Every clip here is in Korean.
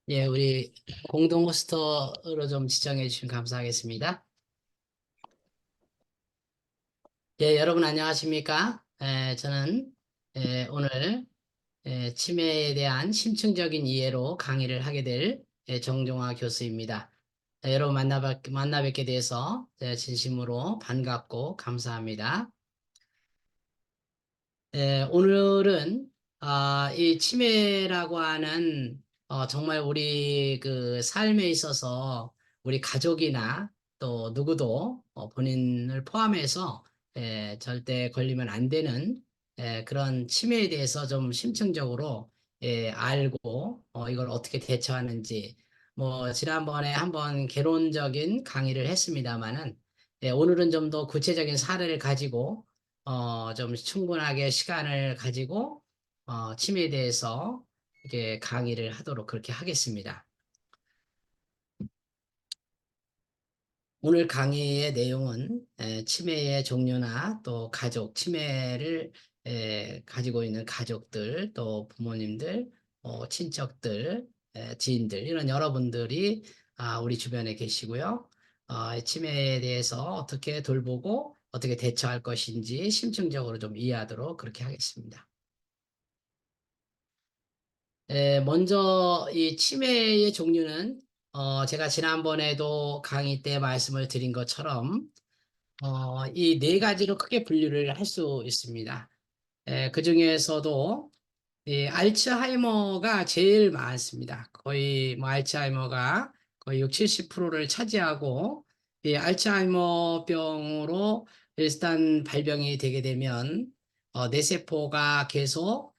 예, 우리 공동 호스터로 좀 지정해 주시면 감사하겠습니다. 예, 여러분 안녕하십니까? 저는 오늘 치매에 대한 심층적인 이해로 강의를 하게 될 정종화 교수입니다. 여러분 만나 뵙게 돼서 진심으로 반갑고 감사합니다. 오늘은 이 치매라고 하는 정말 우리 그 삶에 있어서 우리 가족이나 또 누구도 본인을 포함해서 절대 걸리면 안 되는 그런 치매에 대해서 좀 심층적으로 알고 이걸 어떻게 대처하는지 뭐 지난번에 한번 개론적인 강의를 했습니다마는 오늘은 좀 더 구체적인 사례를 가지고 좀 충분하게 시간을 가지고, 치매에 대해서 이렇게 강의를 하도록 그렇게 하겠습니다. 오늘 강의의 내용은 치매의 종류나 또 가족, 치매를 가지고 있는 가족들, 또 부모님들, 친척들, 지인들, 이런 여러분들이 우리 주변에 계시고요. 치매에 대해서 어떻게 돌보고 어떻게 대처할 것인지 심층적으로 좀 이해하도록 그렇게 하겠습니다. 먼저 이 치매의 종류는 제가 지난번에도 강의 때 말씀을 드린 것처럼 이 네 가지로 크게 분류를 할 수 있습니다. 그 중에서도 이 알츠하이머가 제일 많습니다. 거의 뭐 알츠하이머가 거의 6, 70%를 차지하고 이 알츠하이머 병으로 일단 발병이 되게 되면 뇌세포가 계속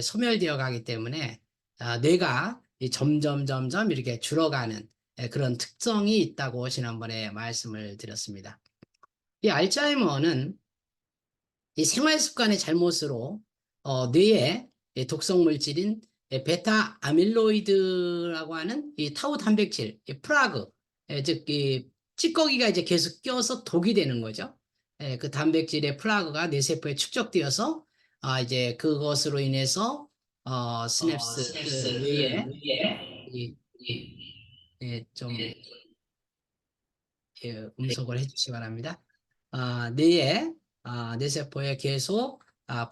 소멸되어 가기 때문에 뇌가 이 점점 이렇게 줄어가는 그런 특성이 있다고 지난번에 말씀을 드렸습니다. 이 알츠하이머는 이 생활 습관의 잘못으로 뇌에 독성 물질인 베타 아밀로이드라고 하는 이 타우 단백질, 이 프라그, 즉, 이 찌꺼기가 이제 계속 껴서 독이 되는 거죠. 그 단백질의 프라그가 뇌세포에 축적되어서 이제 그것으로 인해서 스냅스, 그 뇌에 이, 좀 음속을 해주시기 바랍니다. 뇌에 뇌세포에 계속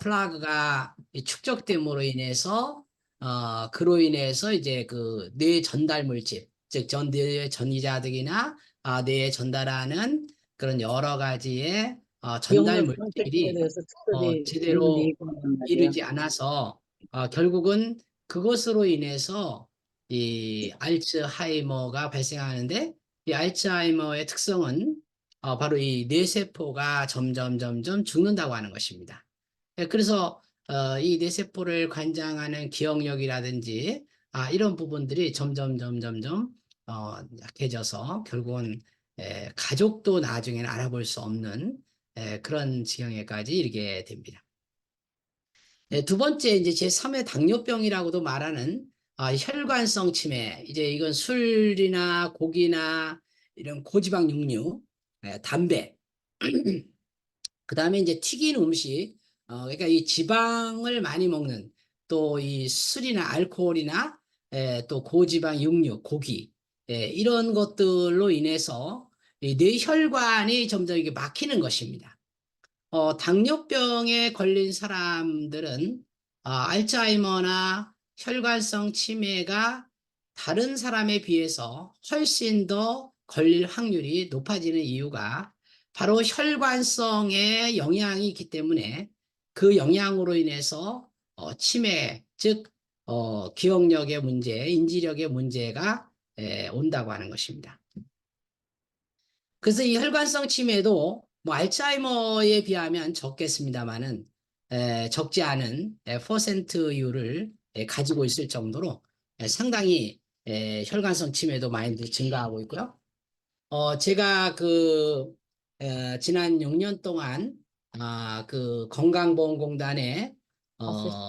플라그가 축적됨으로 인해서 그로 인해서 이제 그 뇌 전달 물질, 즉 뇌 전이자득이나 뇌에 전달하는 그런 여러 가지의 전달 기억력 상태에 물질이 대해서 특별히 질문이 제대로 있단 말이야. 이르지 않아서 결국은 그것으로 인해서 이 알츠하이머가 발생하는데 이 알츠하이머의 특성은 바로 이 뇌세포가 점점 죽는다고 하는 것입니다. 그래서 이 뇌세포를 관장하는 기억력이라든지 이런 부분들이 점점 약해져서 결국은 가족도 나중에는 알아볼 수 없는 그런 지경에까지 이르게 됩니다. 두 번째 이제 제3의 당뇨병이라고도 말하는 혈관성 치매. 이제 이건 술이나 고기나 이런 고지방 육류, 담배, 그다음에 이제 튀긴 음식, 그러니까 이 지방을 많이 먹는 또 이 술이나 알코올이나 또 고지방 육류, 고기, 이런 것들로 인해서 이 뇌혈관이 점점 이게 막히는 것입니다. 당뇨병에 걸린 사람들은 알츠하이머나 혈관성 치매가 다른 사람에 비해서 훨씬 더 걸릴 확률이 높아지는 이유가 바로 혈관성에 영향이 있기 때문에 그 영향으로 인해서 치매, 즉 기억력의 문제, 인지력의 문제가 온다고 하는 것입니다. 그래서 이 혈관성 치매도 뭐 알츠하이머에 비하면 적겠습니다만은 적지 않은 퍼센트율을 가지고 있을 정도로 상당히 혈관성 치매도 많이 증가하고 있고요. 제가 지난 6년 동안 그 건강보험공단에 어,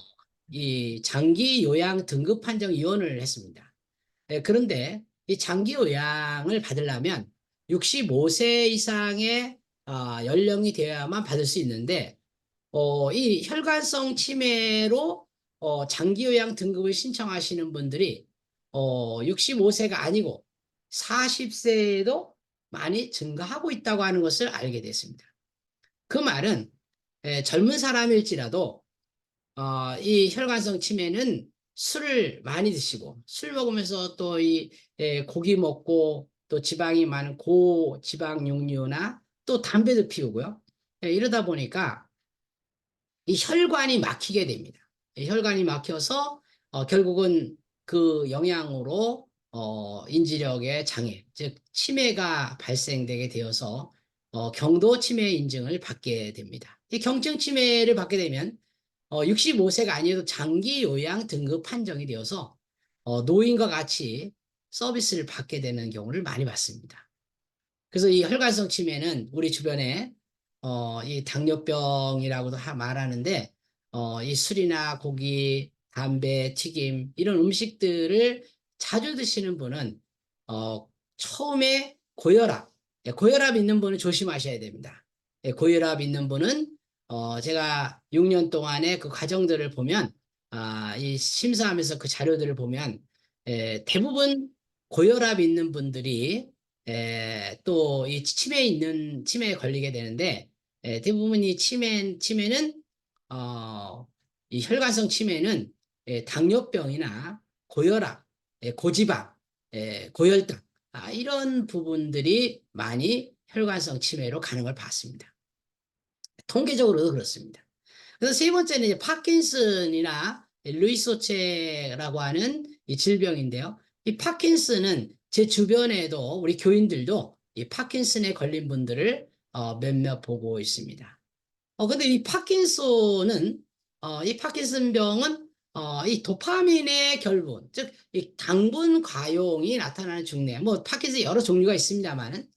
이 장기 요양 등급 판정 위원을 했습니다. 그런데 이 장기 요양을 받으려면 65세 이상의 연령이 되어야만 받을 수 있는데 이 혈관성 치매로 장기요양 등급을 신청하시는 분들이 65세가 아니고 40세에도 많이 증가하고 있다고 하는 것을 알게 됐습니다. 그 말은 젊은 사람일지라도 이 혈관성 치매는 술을 많이 드시고 술 먹으면서 또 이 고기 먹고 또 지방이 많은 고지방 육류나 또 담배도 피우고요. 이러다 보니까 이 혈관이 막히게 됩니다. 혈관이 막혀서 결국은 그 영향으로 인지력의 장애, 즉 치매가 발생되게 되어서 경도 치매 인증을 받게 됩니다. 이 경증 치매를 받게 되면 65세가 아니어도 장기 요양 등급 판정이 되어서 노인과 같이 서비스를 받게 되는 경우를 많이 봤습니다. 그래서 이 혈관성 치매는 우리 주변에 이 당뇨병이라고도 말하는데 이 술이나 고기, 담배, 튀김 이런 음식들을 자주 드시는 분은 처음에 고혈압, 고혈압 있는 분은 조심하셔야 됩니다. 고혈압 있는 분은 제가 6년 동안의 그 과정들을 보면 이 심사하면서 그 자료들을 보면 대부분 고혈압 있는 분들이 또 이 치매에 걸리게 되는데 대부분 이 치매는 이 혈관성 치매는 당뇨병이나 고혈압, 고지방, 고혈당 이런 부분들이 많이 혈관성 치매로 가는 걸 봤습니다. 통계적으로도 그렇습니다. 그래서 세 번째는 이제 파킨슨이나 루이소체라고 하는 이 질병인데요. 이 파킨슨은 제 주변에도 우리 교인들도 이 파킨슨에 걸린 분들을 몇몇 보고 있습니다. 근데 이 파킨슨은 이 파킨슨 병은 이 도파민의 결분, 즉 이 당분 과용이 나타나는 중래. 뭐 파킨슨 여러 종류가 있습니다만은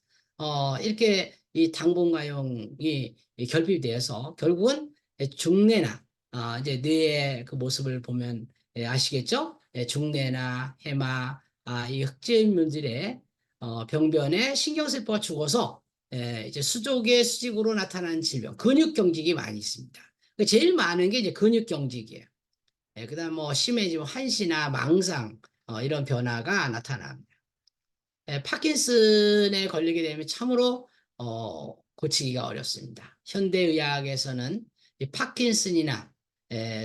이렇게 이 당분 과용이 결핍이 되어서 결국은 중내나 이제 뇌의 그 모습을 보면 아시겠죠? 중내나 해마 이 흑제물질의 병변에 신경세포가 죽어서 이제 수족의 수직으로 나타나는 질병, 근육경직이 많이 있습니다. 제일 많은 게 이제 근육경직이에요. 그다음 뭐 심해지면 한시나 망상 이런 변화가 나타납니다. 파킨슨에 걸리게 되면 참으로 고치기가 어렵습니다. 현대의학에서는 이 파킨슨이나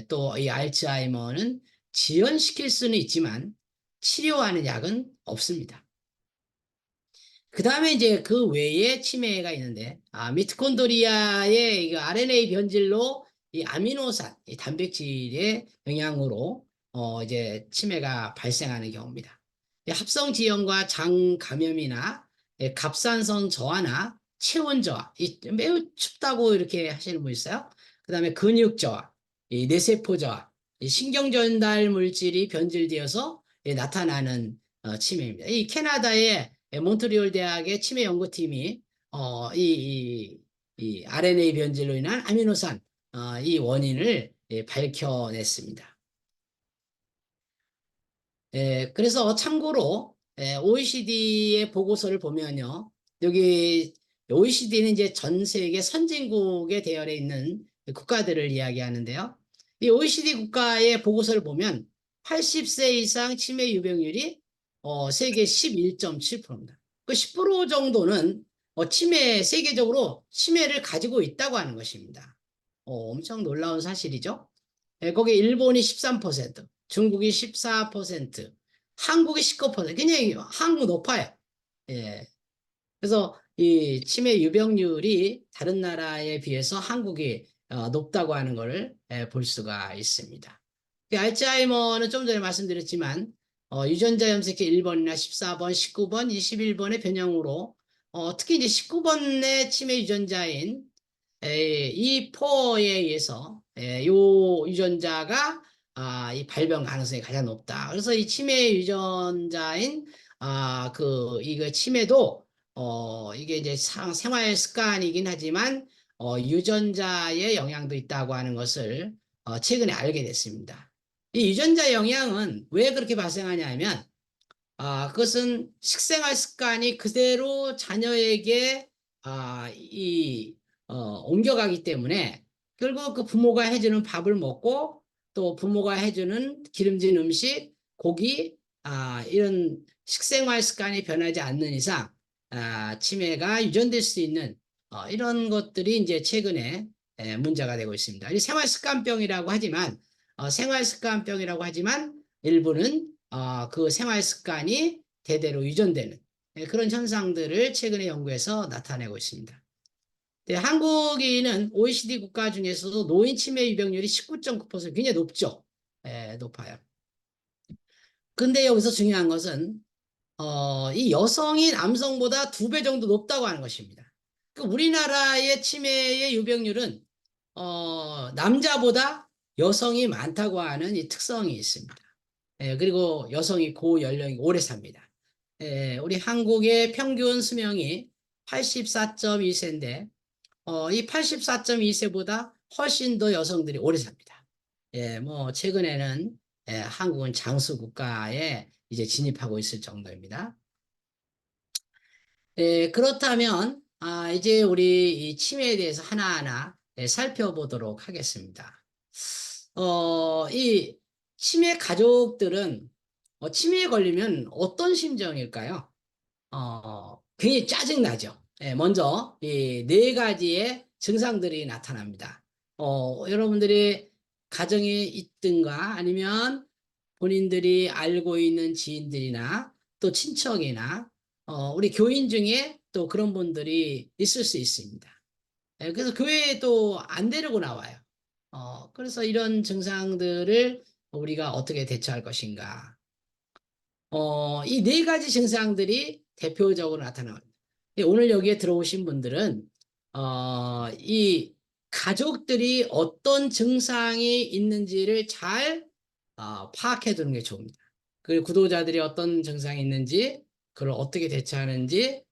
또 이 알츠하이머는 지연시킬 수는 있지만 치료하는 약은 없습니다. 그 다음에 이제 그 외에 치매가 있는데, 미토콘드리아의 이 RNA 변질로 이 아미노산, 이 단백질의 영향으로, 이제 치매가 발생하는 경우입니다. 합성 지연과 장 감염이나 갑상선 저하나 체온 저하, 매우 춥다고 이렇게 하시는 분 있어요. 그 다음에 근육 저하, 이 뇌세포 저하, 이 신경 전달 물질이 변질되어서 나타나는 치매입니다. 이 캐나다의 몬트리올 대학의 치매 연구팀이 이 RNA 변질로 인한 아미노산 이 원인을 밝혀냈습니다. 그래서 참고로 OECD의 보고서를 보면요, 여기 OECD는 이제 전 세계 선진국의 대열에 있는 국가들을 이야기하는데요. 이 OECD 국가의 보고서를 보면 80세 이상 치매 유병률이 세계 11.7%입니다. 그 10% 정도는 세계적으로 치매를 가지고 있다고 하는 것입니다. 엄청 놀라운 사실이죠. 거기 일본이 13%, 중국이 14%, 한국이 19%. 굉장히 한국 높아요. 예. 그래서 이 치매 유병률이 다른 나라에 비해서 한국이 높다고 하는 것을 볼 수가 있습니다. 알츠하이머는 좀 전에 말씀드렸지만 유전자 염색체 1번이나 14번, 19번, 21번의 변형으로 특히 이제 19번의 치매 유전자인 E4에 의해서 요 유전자가 이 발병 가능성이 가장 높다. 그래서 이 치매 유전자인 이거 치매도 이게 이제 생활 습관이긴 하지만 유전자의 영향도 있다고 하는 것을 최근에 알게 됐습니다. 이 유전자 영향은 왜 그렇게 발생하냐 하면 그것은 식생활 습관이 그대로 자녀에게 옮겨가기 때문에 결국 그 부모가 해주는 밥을 먹고 또 부모가 해주는 기름진 음식, 고기, 이런 식생활 습관이 변하지 않는 이상 치매가 유전될 수 있는 이런 것들이 이제 최근에 문제가 되고 있습니다. 이 생활 습관병이라고 하지만 일부는 그 생활 습관이 대대로 유전되는 그런 현상들을 최근의 연구에서 나타내고 있습니다. 네, 한국인은 OECD 국가 중에서도 노인 치매 유병률이 19.9% 굉장히 높죠. 높아요. 근데 여기서 중요한 것은 이 여성이 남성보다 2배 정도 높다고 하는 것입니다. 그 우리나라의 치매의 유병률은 남자보다 여성이 많다고 하는 이 특성이 있습니다. 그리고 여성이 고연령이 오래 삽니다. 우리 한국의 평균 수명이 84.2세인데 이 84.2세보다 훨씬 더 여성들이 오래 삽니다. 뭐 최근에는 한국은 장수 국가에 이제 진입하고 있을 정도입니다. 그렇다면 이제 우리 이 치매에 대해서 하나하나 살펴보도록 하겠습니다. 이 치매 가족들은 치매에 걸리면 어떤 심정일까요? 굉장히 짜증나죠. 먼저 이 4가지의 증상들이 나타납니다. 여러분들이 가정에 있든가 아니면 본인들이 알고 있는 지인들이나 또 친척이나 우리 교인 중에 또 그런 분들이 있을 수 있습니다. 그래서 교회에 또 안 데리고 나와요. 그래서 이런 증상들을 우리가 어떻게 대처할 것인가. 이 4가지 증상들이 대표적으로 나타납니다. 오늘 여기에 들어오신 분들은 이 가족들이 어떤 증상이 있는지를 잘 파악해 두는 게 좋습니다. 그리고 구독자들이 어떤 증상이 있는지, 그걸 어떻게 대처하는지,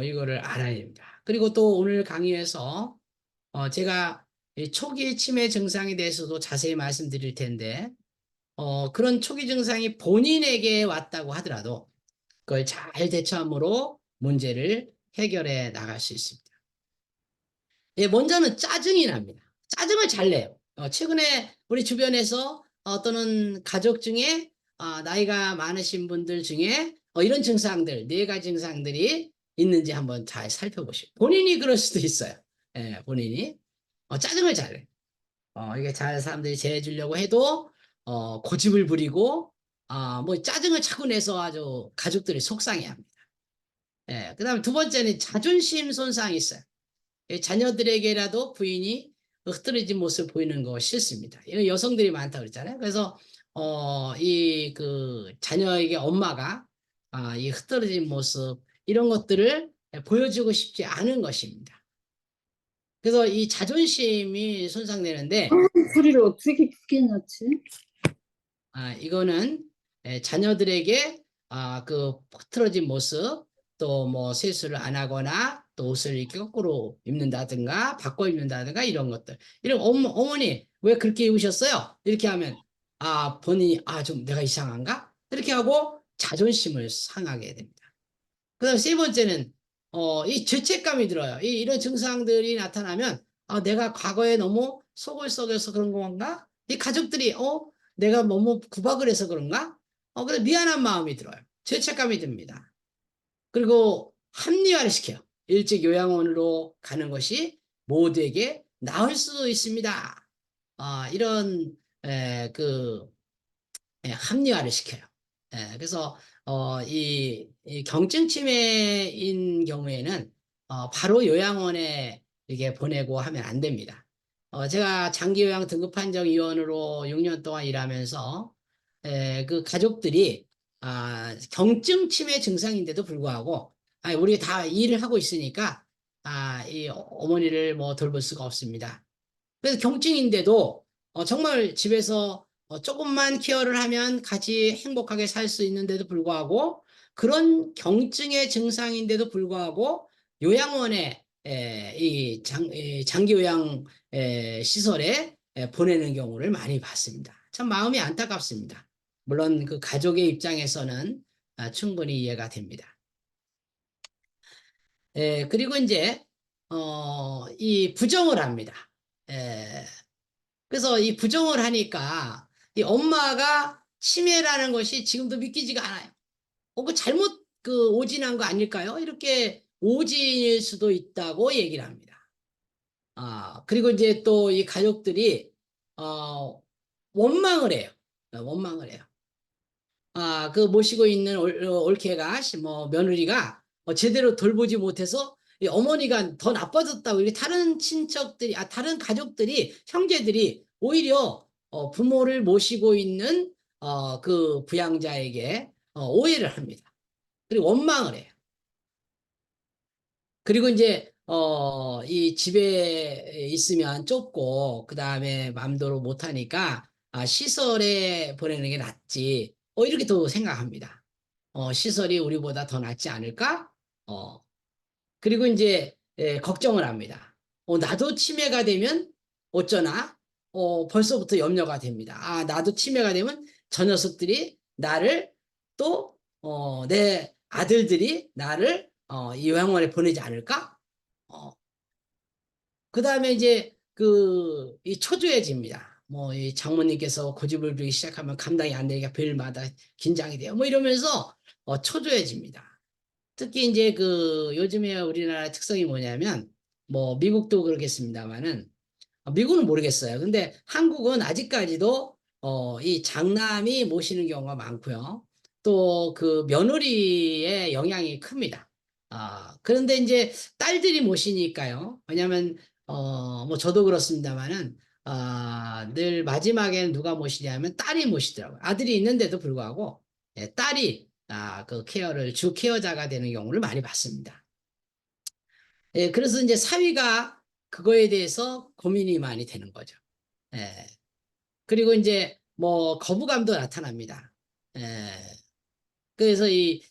이거를 알아야 됩니다. 그리고 또 오늘 강의에서 제가 이 초기 치매 증상에 대해서도 자세히 말씀드릴 텐데, 그런 초기 증상이 본인에게 왔다고 하더라도 그걸 잘 대처함으로 문제를 해결해 나갈 수 있습니다. 먼저는 짜증이 납니다. 짜증을 잘 내요. 최근에 우리 주변에서 또는 가족 중에 나이가 많으신 분들 중에 이런 증상들, 4가지 증상들이 있는지 한번 잘 살펴보시고 본인이 그럴 수도 있어요. 본인이 짜증을 잘 내요. 이게 잘 사람들이 재해주려고 해도 고집을 부리고 뭐 짜증을 자꾸 내서 아주 가족들이 속상해합니다. 그다음에 2번째는 자존심 손상이 있어요. 자녀들에게라도 부인이 흐트러진 모습을 보이는 거 싫습니다. 이런 여성들이 많다고 그랬잖아요. 그래서 이 그 자녀에게 엄마가 이 흐트러진 모습 이런 것들을 보여주고 싶지 않은 것입니다. 그래서 이 자존심이 손상되는데 소리를 어떻게 크게 넣지? 이거는 자녀들에게 그 흐트러진 모습 또 뭐 세수를 안 하거나 또 옷을 이렇게 거꾸로 입는다든가 바꿔 입는다든가 이런 것들 이런 어머니 왜 그렇게 입으셨어요? 이렇게 하면 본인이 좀 내가 이상한가? 이렇게 하고 자존심을 상하게 됩니다. 그다음 3번째는 이 죄책감이 들어요. 이런 증상들이 나타나면 내가 과거에 너무 속을 썩여서 그런 건가? 이 가족들이 내가 너무 구박을 해서 그런가? 그래서 미안한 마음이 들어요. 죄책감이 듭니다. 그리고 합리화를 시켜요. 일찍 요양원으로 가는 것이 모두에게 나을 수도 있습니다. 이런 합리화를 시켜요. 그래서 이 경증 치매인 경우에는 바로 요양원에 이게 보내고 하면 안 됩니다. 제가 장기요양 등급판정위원으로 6년 동안 일하면서 그 가족들이 경증 치매 증상인데도 불구하고 우리 다 일을 하고 있으니까 이 어머니를 뭐 돌볼 수가 없습니다. 그래서 경증인데도 정말 집에서 조금만 케어를 하면 같이 행복하게 살 수 있는데도 불구하고 그런 경증의 증상인데도 불구하고 요양원에 이 장기요양 시설에 보내는 경우를 많이 봤습니다. 참 마음이 안타깝습니다. 물론 그 가족의 입장에서는 충분히 이해가 됩니다. 그리고 이제 이 부정을 합니다. 예, 그래서 이 부정을 하니까 이 엄마가 치매라는 것이 지금도 믿기지가 않아요. 그 잘못 오진한 거 아닐까요? 이렇게 오진일 수도 있다고 얘기를 합니다. 그리고 이제 또 이 가족들이 어, 원망을 해요. 원망을 해요. 그 모시고 있는 올케가 뭐 며느리가 제대로 돌보지 못해서 이 어머니가 더 나빠졌다고 이렇게 다른 친척들이 다른 가족들이 형제들이 오히려 부모를 모시고 있는 그 부양자에게 오해를 합니다. 그리고 원망을 해요. 그리고 이제 이 집에 있으면 좁고 그다음에 마음대로 못하니까 시설에 보내는 게 낫지. 이렇게 또 생각합니다. 시설이 우리보다 더 낫지 않을까? 그리고 이제 걱정을 합니다. 나도 치매가 되면 어쩌나? 벌써부터 염려가 됩니다. 나도 치매가 되면 저 녀석들이 나를 또, 내 아들들이 나를 이 요양원에 보내지 않을까? 어, 그 다음에 이제 이 초조해집니다. 뭐, 이 장모님께서 고집을 부리기 시작하면 감당이 안 되니까 별마다 긴장이 돼요. 뭐 이러면서 초조해집니다. 특히 이제 요즘에 우리나라 특성이 뭐냐면 뭐 미국도 그렇겠습니다만은 미국은 모르겠어요. 근데 한국은 아직까지도 이 장남이 모시는 경우가 많고요. 또 그 며느리의 영향이 큽니다. 그런데 이제 딸들이 모시니까요. 왜냐하면 뭐 저도 그렇습니다만은 늘 마지막에는 누가 모시냐면 딸이 모시더라고요. 아들이 있는데도 불구하고 딸이 그 케어를 주 케어자가 되는 경우를 많이 봤습니다. 그래서 이제 사위가 그거에 대해서 고민이 많이 되는 거죠. 예. 그리고 이제 뭐 거부감도 나타납니다. 예. 그래서 이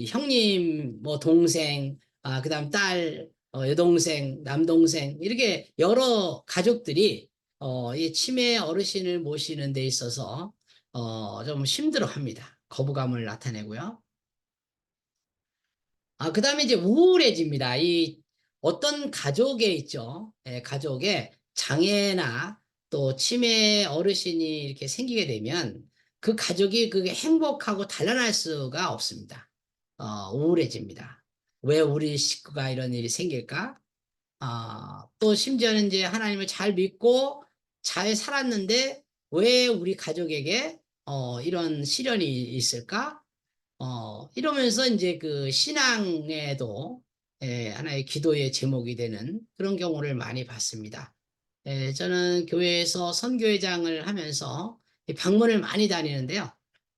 형님, 뭐 동생, 그다음 딸, 여동생, 남동생 이렇게 여러 가족들이 이 치매 어르신을 모시는 데 있어서 좀 힘들어합니다. 거부감을 나타내고요. 그다음에 이제 우울해집니다. 이 어떤 가족에 있죠. 가족에 장애나 또 치매 어르신이 이렇게 생기게 되면 그 가족이 그게 행복하고 단란할 수가 없습니다. 우울해집니다. 왜 우리 식구가 이런 일이 생길까? 또 심지어는 이제 하나님을 잘 믿고 잘 살았는데 왜 우리 가족에게 이런 시련이 있을까? 이러면서 이제 그 신앙에도 하나의 기도의 제목이 되는 그런 경우를 많이 봤습니다. 저는 교회에서 선교회장을 하면서 이 방문을 많이 다니는데요.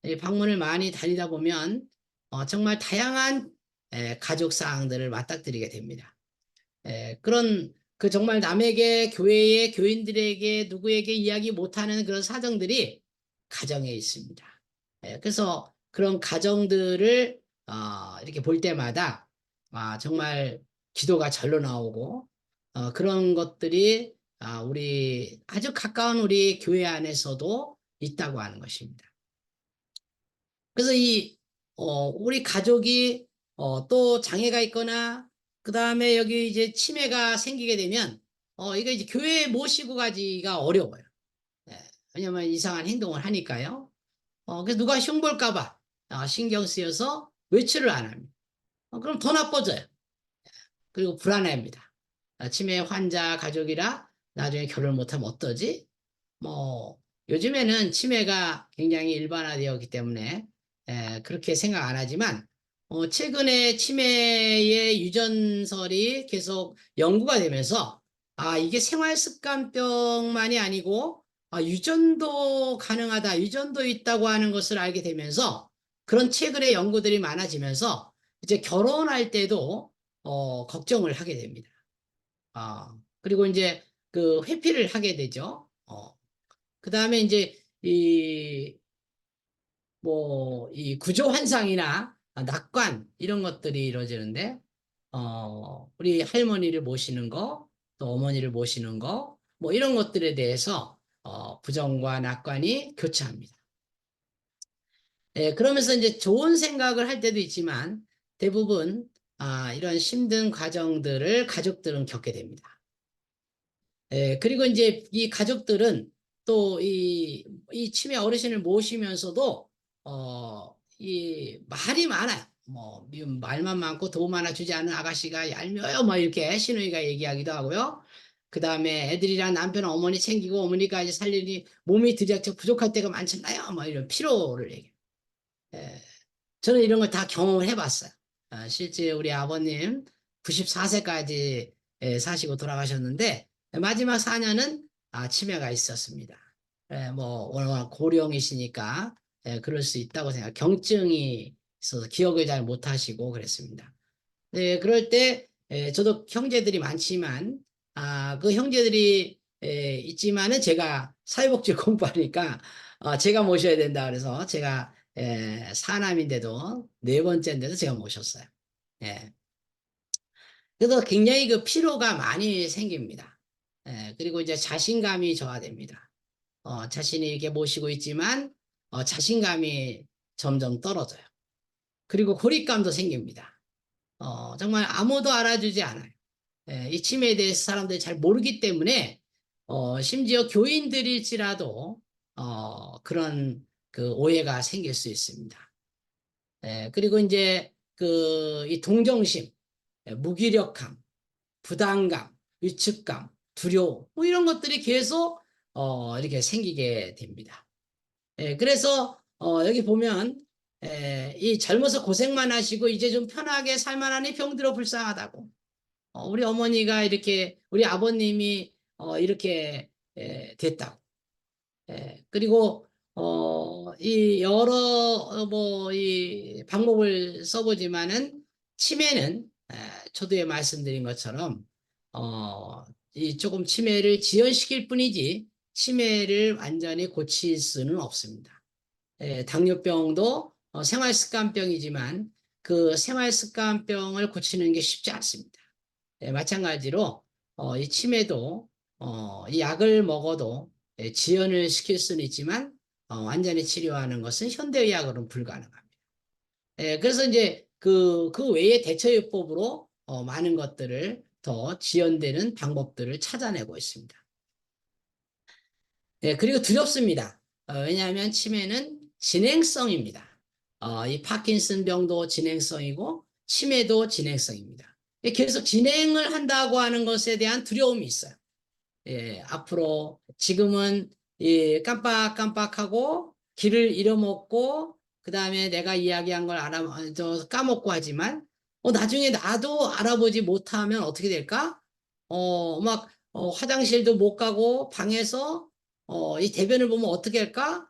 이 방문을 많이 다니다 보면 정말 다양한 가족 사항들을 맞닥뜨리게 됩니다. 그런 정말 남에게 교회에 교인들에게 누구에게 이야기 못하는 그런 사정들이 가정에 있습니다. 그래서 그런 가정들을 이렇게 볼 때마다 정말 기도가 절로 나오고 그런 것들이 우리 아주 가까운 우리 교회 안에서도 있다고 하는 것입니다. 그래서 우리 가족이 또 장애가 있거나 그 다음에 여기 이제 치매가 생기게 되면 이거 이제 교회에 모시고 가기가 어려워요. 예, 왜냐면 이상한 행동을 하니까요. 그래서 누가 흉볼까 봐 신경 쓰여서 외출을 안 합니다. 그럼 더 나빠져요. 그리고 불안해합니다. 치매 환자 가족이라 나중에 결혼 못하면 어떠지? 뭐 요즘에는 치매가 굉장히 일반화되었기 때문에 그렇게 생각 안 하지만 최근에 치매의 유전설이 계속 연구가 되면서 이게 생활습관병만이 아니고 유전도 가능하다, 유전도 있다고 하는 것을 알게 되면서 그런 최근의 연구들이 많아지면서 이제 결혼할 때도 걱정을 하게 됩니다. 그리고 이제 그 회피를 하게 되죠. 그 다음에 이제 이 구조 환상이나 낙관 이런 것들이 이루어지는데 우리 할머니를 모시는 거, 또 어머니를 모시는 거, 뭐 이런 것들에 대해서 부정과 낙관이 교차합니다. 그러면서 이제 좋은 생각을 할 때도 있지만 대부분 이런 힘든 과정들을 가족들은 겪게 됩니다. 그리고 이제 이 가족들은 또 이 치매 어르신을 모시면서도 이 말이 많아요. 뭐 말만 많고 돈 하나 주지 않은 아가씨가 얄미워요. 뭐 이렇게 시누이가 얘기하기도 하고요. 그 다음에 애들이랑 남편 어머니 챙기고 어머니까지 살리니 몸이 들이닥쳐 부족할 때가 많잖아요. 뭐 이런 피로를 얘기해요. 예, 저는 이런 걸 다 경험을 해봤어요. 실제 우리 아버님 94세까지 사시고 돌아가셨는데 마지막 4년은 치매가 있었습니다. 뭐 워낙 고령이시니까 그럴 수 있다고 생각. 경증이 있어서 기억을 잘 못하시고 그랬습니다. 그럴 때 저도 형제들이 많지만 그 형제들이 있지만은 제가 사회복지 공부하니까 제가 모셔야 된다 그래서 제가 사남인데도 네 번째인데도 제가 모셨어요. 예. 그래서 굉장히 그 피로가 많이 생깁니다. 그리고 이제 자신감이 저하됩니다. 자신이 이렇게 모시고 있지만 자신감이 점점 떨어져요. 그리고 고립감도 생깁니다. 정말 아무도 알아주지 않아요. 이 치매에 대해서 사람들이 잘 모르기 때문에 심지어 교인들일지라도 그런 그 오해가 생길 수 있습니다. 그리고 이제 그 이 동정심, 무기력함, 부담감, 위축감, 두려움 뭐 이런 것들이 계속 이렇게 생기게 됩니다. 그래서 여기 보면 이 젊어서 고생만 하시고 이제 좀 편하게 살만하니 병들어 불쌍하다고. 우리 어머니가 이렇게 우리 아버님이 이렇게 됐다고. 그리고 이 여러 뭐 이 방법을 써보지만은 치매는 초두에 말씀드린 것처럼 이 조금 치매를 지연시킬 뿐이지 치매를 완전히 고칠 수는 없습니다. 당뇨병도 생활습관병이지만 그 생활습관병을 고치는 게 쉽지 않습니다. 마찬가지로 이 치매도 이 약을 먹어도 지연을 시킬 수는 있지만 완전히 치료하는 것은 현대의학으로는 불가능합니다. 그래서 이제 그 외에 대처요법으로 많은 것들을 더 지연되는 방법들을 찾아내고 있습니다. 그리고 두렵습니다. 왜냐하면 치매는 진행성입니다. 이 파킨슨 병도 진행성이고 치매도 진행성입니다. 계속 진행을 한다고 하는 것에 대한 두려움이 있어요. 앞으로 지금은 깜빡깜빡하고 길을 잃어먹고 그 다음에 내가 이야기한 걸 까먹고 하지만 나중에 나도 알아보지 못하면 어떻게 될까? 막 화장실도 못 가고 방에서 이 대변을 보면 어떻게 할까?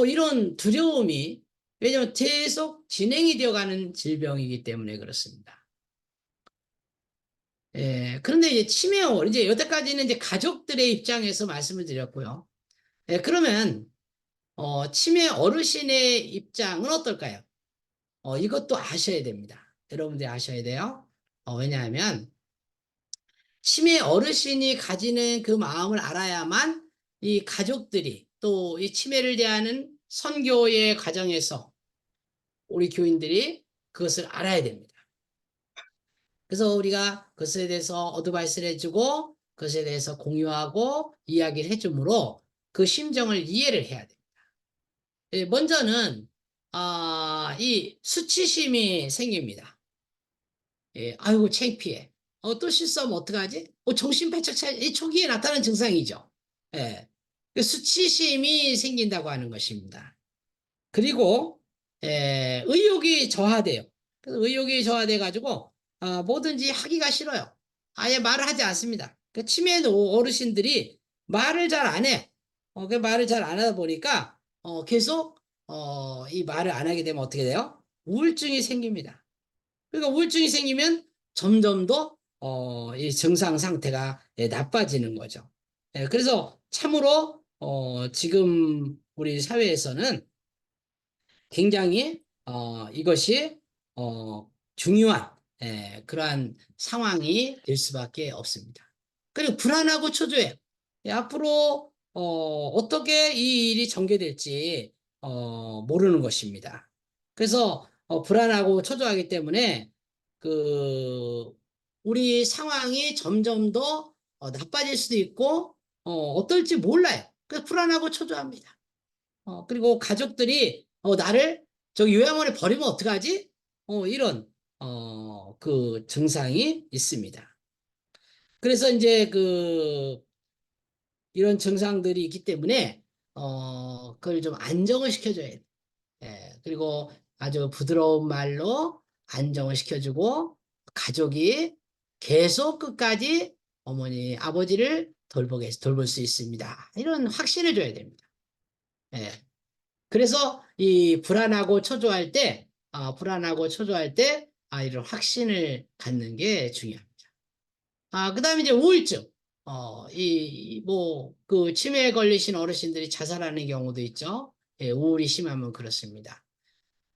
이런 두려움이 왜냐하면 계속 진행이 되어가는 질병이기 때문에 그렇습니다. 그런데 이제 이제 여태까지는 이제 가족들의 입장에서 말씀을 드렸고요. 그러면 치매 어르신의 입장은 어떨까요? 이것도 아셔야 됩니다. 여러분들이 아셔야 돼요. 왜냐하면 치매 어르신이 가지는 그 마음을 알아야만 이 가족들이 또 이 치매를 대하는 선교의 과정에서 우리 교인들이 그것을 알아야 됩니다. 그래서 우리가 그것에 대해서 어드바이스를 해주고 그것에 대해서 공유하고 이야기를 해주므로 그 심정을 이해를 해야 됩니다. 먼저는 이 수치심이 생깁니다. 아이고 창피해. 또 실수하면 어떡하지? 정신 바짝 이 초기에 나타나는 증상이죠. 예. 수치심이 생긴다고 하는 것입니다. 그리고 의욕이 저하돼요. 그래서 의욕이 저하돼 가지고 뭐든지 하기가 싫어요. 아예 말을 하지 않습니다. 그 치매 어르신들이 말을 잘 안 해. 그 말을 잘 안 하다 보니까 계속 이 말을 안 하게 되면 어떻게 돼요? 우울증이 생깁니다. 그러니까 우울증이 생기면 점점 더 이 증상 상태가 나빠지는 거죠. 그래서 참으로 지금 우리 사회에서는 굉장히 이것이 중요한 그러한 상황이 될 수밖에 없습니다. 그리고 불안하고 초조해요. 앞으로 어떻게 이 일이 전개될지 모르는 것입니다. 그래서 불안하고 초조하기 때문에 우리 상황이 점점 더 나빠질 수도 있고 어떨지 몰라요. 그래서 불안하고 초조합니다. 그리고 가족들이 나를 저기 요양원에 버리면 어떡하지? 이런 그 증상이 있습니다. 그래서 이제 이런 증상들이 있기 때문에 그걸 좀 안정을 시켜줘야 돼요. 예, 그리고 아주 부드러운 말로 안정을 시켜주고 가족이 계속 끝까지 어머니, 아버지를 돌볼 수 있습니다. 이런 확신을 줘야 됩니다. 예. 그래서 이 불안하고 초조할 때, 이런 확신을 갖는 게 중요합니다. 그다음에 이제 우울증. 치매에 걸리신 어르신들이 자살하는 경우도 있죠. 예, 우울이 심하면 그렇습니다.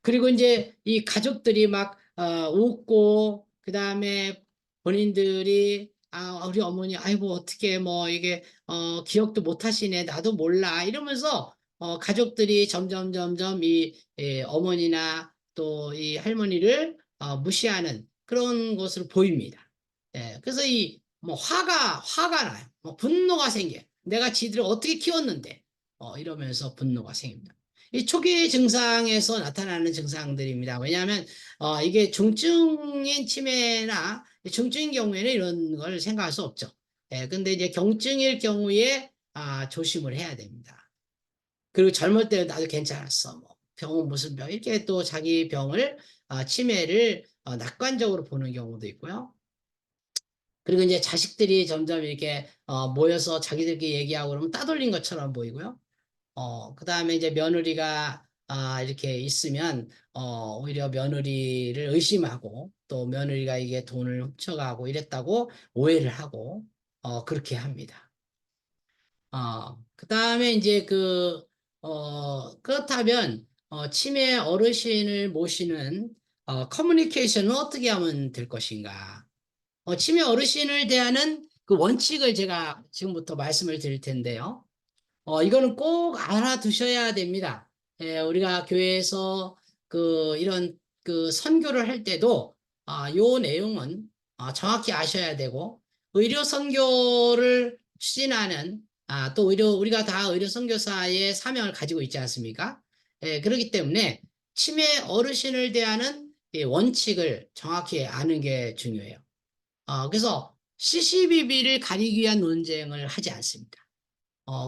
그리고 이제 이 가족들이 막 웃고 그다음에 본인들이 우리 어머니 아이고 어떻게 뭐 이게 기억도 못 하시네 나도 몰라 이러면서 가족들이 점점 어머니나 또 이 할머니를 무시하는 그런 것으로 보입니다. 예, 그래서 이 뭐 화가 나요. 뭐 분노가 생겨. 내가 지들을 어떻게 키웠는데 이러면서 분노가 생깁니다. 이 초기 증상에서 나타나는 증상들입니다. 왜냐하면 이게 중증인 치매나 중증인 경우에는 이런 걸 생각할 수 없죠. 예, 근데 이제 경증일 경우에 조심을 해야 됩니다. 그리고 젊을 때 나도 괜찮았어. 뭐 병은 무슨 병 이렇게 또 자기 병을 치매를 낙관적으로 보는 경우도 있고요. 그리고 이제 자식들이 점점 이렇게 모여서 자기들끼리 얘기하고 그러면 따돌린 것처럼 보이고요. 그 다음에 이제 며느리가 이렇게 있으면 오히려 며느리를 의심하고 또 며느리가 이게 돈을 훔쳐가고 이랬다고 오해를 하고 그렇게 합니다. 그 다음에 이제 그렇다면 치매 어르신을 모시는 커뮤니케이션은 어떻게 하면 될 것인가? 치매 어르신을 대하는 그 원칙을 제가 지금부터 말씀을 드릴 텐데요. 이거는 꼭 알아두셔야 됩니다. 예, 우리가 교회에서 이런 선교를 할 때도, 요 내용은 정확히 아셔야 되고, 의료 선교를 추진하는, 또 우리가 다 의료 선교사의 사명을 가지고 있지 않습니까? 예, 그렇기 때문에 치매 어르신을 대하는 이 원칙을 정확히 아는 게 중요해요. 그래서 CCBB를 가리기 위한 논쟁을 하지 않습니다.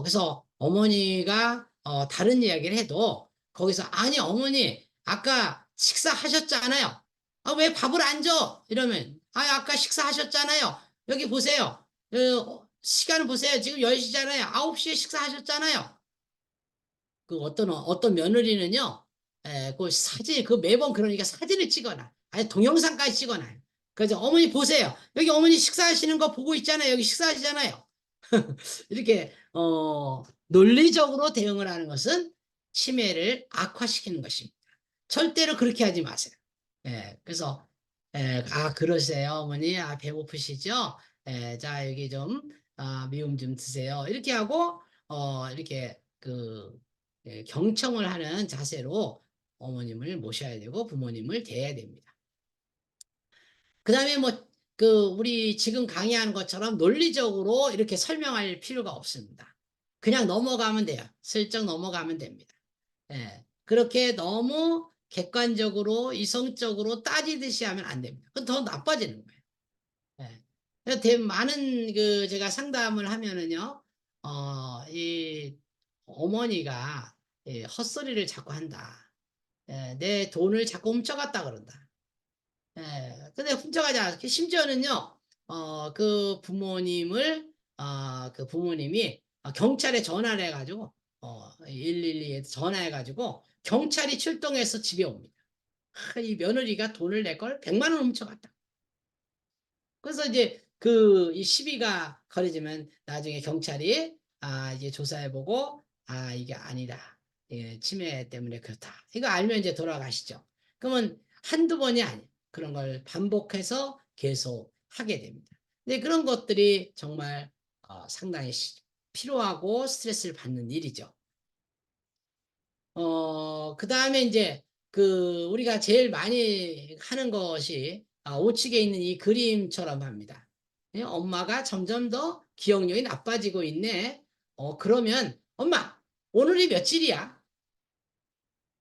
그래서 어머니가 다른 이야기를 해도 거기서 아니 어머니 아까 식사하셨잖아요. 왜 밥을 안 줘? 이러면 아까 식사하셨잖아요. 여기 보세요. 시간을 보세요. 지금 10시잖아요. 9시에 식사하셨잖아요. 어떤 며느리는요. 매번 그러니까 사진을 찍어놔. 아니 동영상까지 찍어놔요. 그래서 어머니 보세요. 여기 어머니 식사하시는 거 보고 있잖아요. 여기 식사하시잖아요. 이렇게 논리적으로 대응을 하는 것은 치매를 악화시키는 것입니다. 절대로 그렇게 하지 마세요. 예, 그래서 그러세요, 어머니. 배고프시죠? 자, 여기 좀 미음 좀 드세요. 이렇게 하고 이렇게 경청을 하는 자세로 어머님을 모셔야 되고 부모님을 대해야 됩니다. 그다음에 우리 지금 강의하는 것처럼 논리적으로 이렇게 설명할 필요가 없습니다. 그냥 넘어가면 돼요. 슬쩍 넘어가면 됩니다. 예. 그렇게 너무 객관적으로 이성적으로 따지듯이 하면 안 됩니다. 그건 더 나빠지는 거예요. 예. 그래서 많은 제가 상담을 하면은요, 이 어머니가 헛소리를 자꾸 한다. 내 돈을 자꾸 훔쳐갔다 그런다. 근데 훔쳐가지 않았고, 심지어는요, 그 부모님이 경찰에 전화를 해가지고, 112에 전화해가지고, 경찰이 출동해서 집에 옵니다. 이 며느리가 돈을 낼 걸 100만 원 훔쳐갔다. 그래서 이제 이 시비가 거려지면 나중에 경찰이, 이제 조사해보고, 이게 아니다. 예, 치매 때문에 그렇다. 이거 알면 이제 돌아가시죠. 그러면 한두 번이 아니에요. 그런 걸 반복해서 계속 하게 됩니다. 근데 그런 것들이 정말 상당히 필요하고 스트레스를 받는 일이죠. 그 다음에 이제 우리가 제일 많이 하는 것이 우측에 있는 이 그림처럼 합니다. 예, 엄마가 점점 더 기억력이 나빠지고 있네. 그러면 엄마, 오늘이 며칠이야?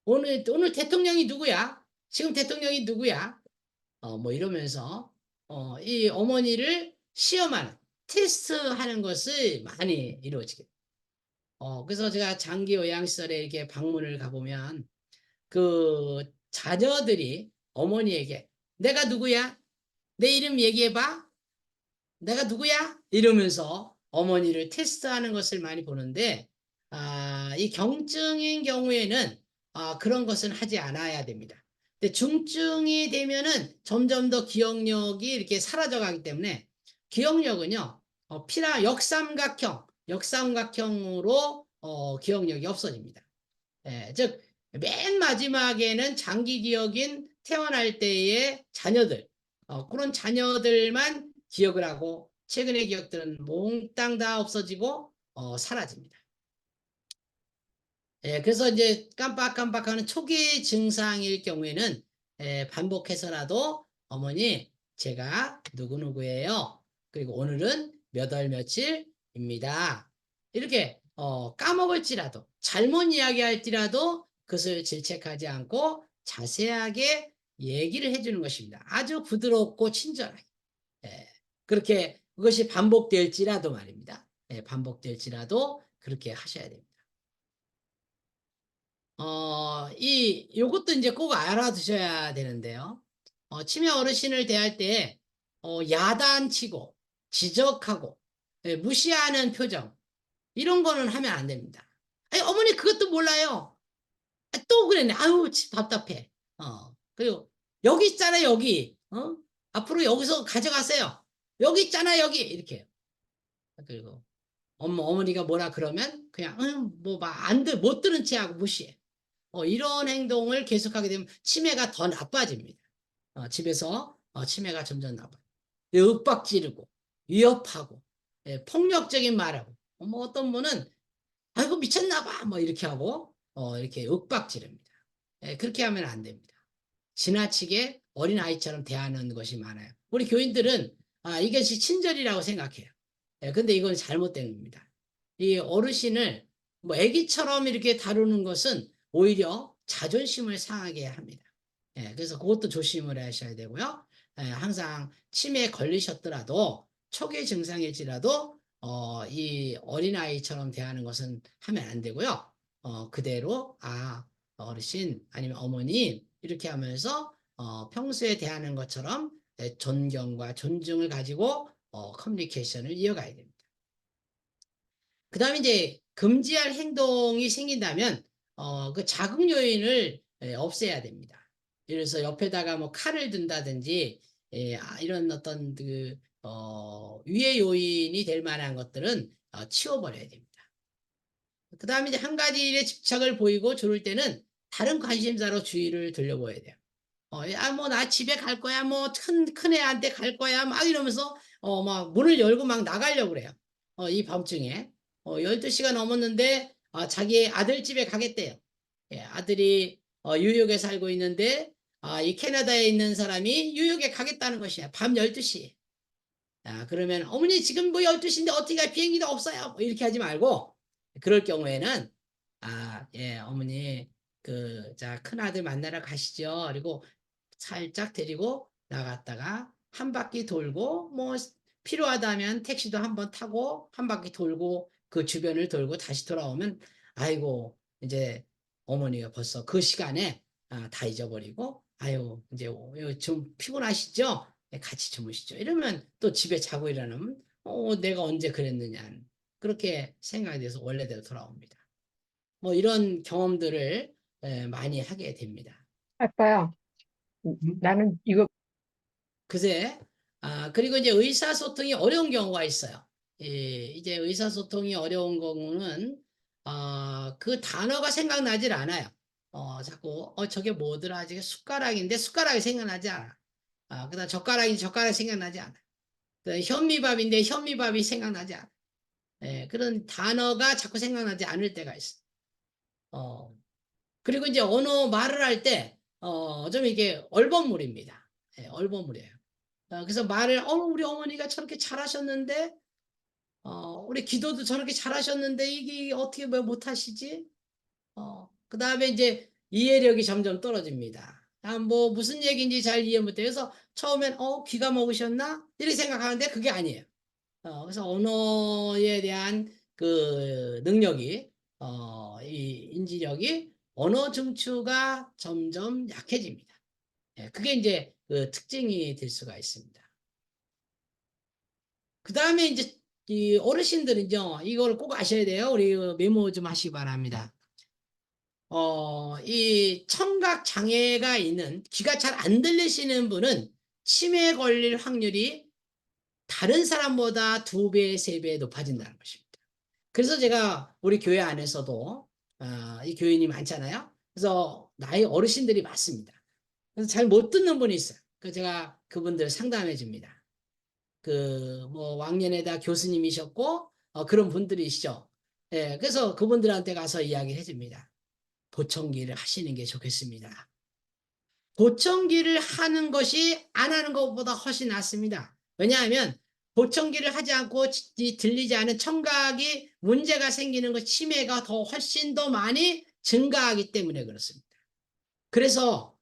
오늘 대통령이 누구야? 지금 대통령이 누구야? 뭐 이러면서 이 어머니를 시험하는 테스트하는 것을 많이 이루어지게. 그래서 제가 장기 요양시설에 이렇게 방문을 가보면 그 자녀들이 어머니에게 내가 누구야? 내 이름 얘기해봐. 내가 누구야? 이러면서 어머니를 테스트하는 것을 많이 보는데 이 경증인 경우에는 그런 것은 하지 않아야 됩니다. 근데 중증이 되면은 점점 더 기억력이 이렇게 사라져 가기 때문에 기억력은요, 역삼각형으로 기억력이 없어집니다. 예, 즉, 맨 마지막에는 장기 기억인 태어날 때의 자녀들, 그런 자녀들만 기억을 하고, 최근의 기억들은 몽땅 다 없어지고, 사라집니다. 예, 그래서 이제 깜빡깜빡하는 초기 증상일 경우에는 반복해서라도 어머니, 제가 누구누구예요. 그리고 오늘은 몇 월 며칠입니다. 이렇게 까먹을지라도 잘못 이야기할지라도 그것을 질책하지 않고 자세하게 얘기를 해주는 것입니다. 아주 부드럽고 친절하게. 예, 그렇게 그것이 반복될지라도 말입니다. 예, 반복될지라도 그렇게 하셔야 됩니다. 요것도 이제 꼭 알아두셔야 되는데요. 치매 어르신을 대할 때, 야단치고, 지적하고, 예, 무시하는 표정, 이런 거는 하면 안 됩니다. 아니, 어머니 그것도 몰라요. 또 그랬네. 아유, 답답해. 그리고, 여기 있잖아, 여기. 앞으로 여기서 가져가세요. 여기 있잖아, 여기. 이렇게. 그리고, 어머니가 뭐라 그러면, 그냥, 못 들은 채 하고 무시해. 이런 행동을 계속하게 되면 치매가 더 나빠집니다. 집에서 치매가 점점 나빠요. 윽박 지르고 위협하고 예, 폭력적인 말하고 뭐 어떤 분은 아이고 미쳤나 봐 뭐 이렇게 하고 이렇게 윽박 지릅니다. 예, 그렇게 하면 안 됩니다. 지나치게 어린아이처럼 대하는 것이 많아요. 우리 교인들은 이것이 친절이라고 생각해요. 예, 근데 이건 잘못된 겁니다. 이 어르신을 뭐 아기처럼 이렇게 다루는 것은 오히려 자존심을 상하게 합니다. 예, 그래서 그것도 조심을 하셔야 되고요. 예, 항상 치매에 걸리셨더라도 초기 증상일지라도 이 어린아이처럼 대하는 것은 하면 안 되고요. 그대로 어르신 아니면 어머니 이렇게 하면서 평소에 대하는 것처럼 존경과 존중을 가지고 커뮤니케이션을 이어가야 됩니다. 그 다음에 이제 금지할 행동이 생긴다면 그 자극 요인을 없애야 됩니다. 예를 들어서 옆에다가 뭐 칼을 든다든지 이런 어떤 위해 요인이 될 만한 것들은 치워버려야 됩니다. 그 다음에 이제 한 가지 일에 집착을 보이고 조를 때는 다른 관심사로 주의를 돌려보아야 돼요. 나 집에 갈 거야. 뭐, 큰 애한테 갈 거야. 막 이러면서, 막 문을 열고 막 나가려고 그래요. 이 밤중에. 12시가 넘었는데, 자기 아들 집에 가겠대요. 예, 아들이, 뉴욕에 살고 있는데, 이 캐나다에 있는 사람이 뉴욕에 가겠다는 것이야. 밤 12시. 그러면, 어머니 지금 뭐 12시인데 어떻게 가 비행기도 없어요. 뭐 이렇게 하지 말고, 그럴 경우에는, 예, 어머니, 자, 큰아들 만나러 가시죠. 그리고 살짝 데리고 나갔다가 한 바퀴 돌고 뭐 필요하다면 택시도 한번 타고 한 바퀴 돌고 그 주변을 돌고 다시 돌아오면 아이고 이제 어머니가 벌써 그 시간에 다 잊어버리고 아유 이제 좀 피곤하시죠? 네, 같이 주무시죠. 이러면 또 집에 자고 일어나면 내가 언제 그랬느냐 그렇게 생각이 돼서 원래대로 돌아옵니다. 뭐 이런 경험들을 많이 하게 됩니다. 아빠야, 나는 이거 그새 그리고 이제 의사소통이 어려운 경우가 있어요. 이제 의사소통이 어려운 경우는 그 단어가 생각나질 않아요. 자꾸 저게 뭐더라? 저게 숟가락인데 숟가락이 생각나지 않아. 그다음 젓가락인데 젓가락이 생각나지 않아. 현미밥인데 현미밥이 생각나지 않아. 그런 단어가 자꾸 생각나지 않을 때가 있어. 그리고 이제 언어 말을 할 때, 좀 이게 얼버무립니다. 예, 얼버무려요. 그래서 말을, 우리 어머니가 저렇게 잘하셨는데, 우리 기도도 저렇게 잘하셨는데, 이게 어떻게 뭐 못하시지? 그 다음에 이제 이해력이 점점 떨어집니다. 뭐 무슨 얘기인지 잘 이해 못해요. 그래서 처음엔, 귀가 먹으셨나? 이렇게 생각하는데 그게 아니에요. 그래서 언어에 대한 그 능력이, 이 인지력이 언어 증추가 점점 약해집니다. 예, 그게 이제 그 특징이 될 수가 있습니다. 그 다음에 이제 이 어르신들은요, 이걸 꼭 아셔야 돼요. 우리 메모 좀 하시기 바랍니다. 이 청각 장애가 있는, 귀가 잘 안 들리시는 분은 치매에 걸릴 확률이 다른 사람보다 2배, 3배 높아진다는 것입니다. 그래서 제가 우리 교회 안에서도 이 교인이 많잖아요. 그래서 나이 어르신들이 많습니다. 그래서 잘 못 듣는 분이 있어요. 그래서 제가 그분들 상담해 줍니다. 뭐 왕년에다 교수님이셨고 그런 분들이시죠. 예, 그래서 그분들한테 가서 이야기를 해줍니다. 보청기를 하시는 게 좋겠습니다. 보청기를 하는 것이 안 하는 것보다 훨씬 낫습니다. 왜냐하면 보청기를 하지 않고 들리지 않은 청각이 문제가 생기는 것, 치매가 훨씬 더 많이 증가하기 때문에 그렇습니다. 그래서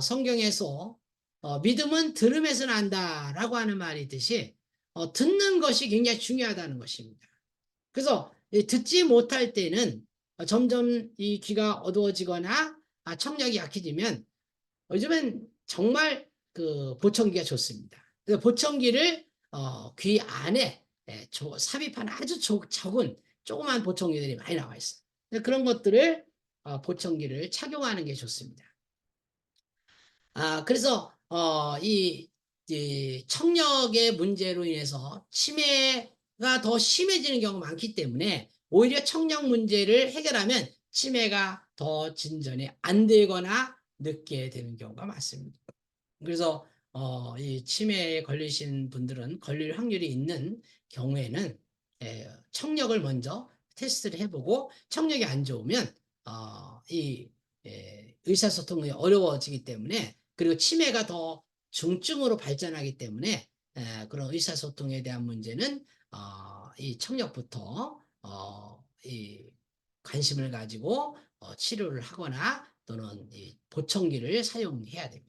성경에서 믿음은 들음에서 난다라고 하는 말이 있듯이 듣는 것이 굉장히 중요하다는 것입니다. 그래서 듣지 못할 때는 점점 이 귀가 어두워지거나 청력이 약해지면 요즘엔 정말 그 보청기가 좋습니다. 그래서 보청기를 귀 안에 삽입한 아주 적은 조그만 보청기들이 많이 나와 있어요. 그런 것들을 보청기를 착용하는 게 좋습니다. 그래서 이 청력의 문제로 인해서 치매가 더 심해지는 경우가 많기 때문에 오히려 청력 문제를 해결하면 치매가 더 진전이 안 되거나 늦게 되는 경우가 많습니다. 그래서 이 치매에 걸리신 분들은 걸릴 확률이 있는 경우에는 청력을 먼저 테스트를 해보고 청력이 안 좋으면 이 의사소통이 어려워지기 때문에, 그리고 치매가 더 중증으로 발전하기 때문에 그런 의사소통에 대한 문제는 이 청력부터 이 관심을 가지고 치료를 하거나 또는 이 보청기를 사용해야 됩니다.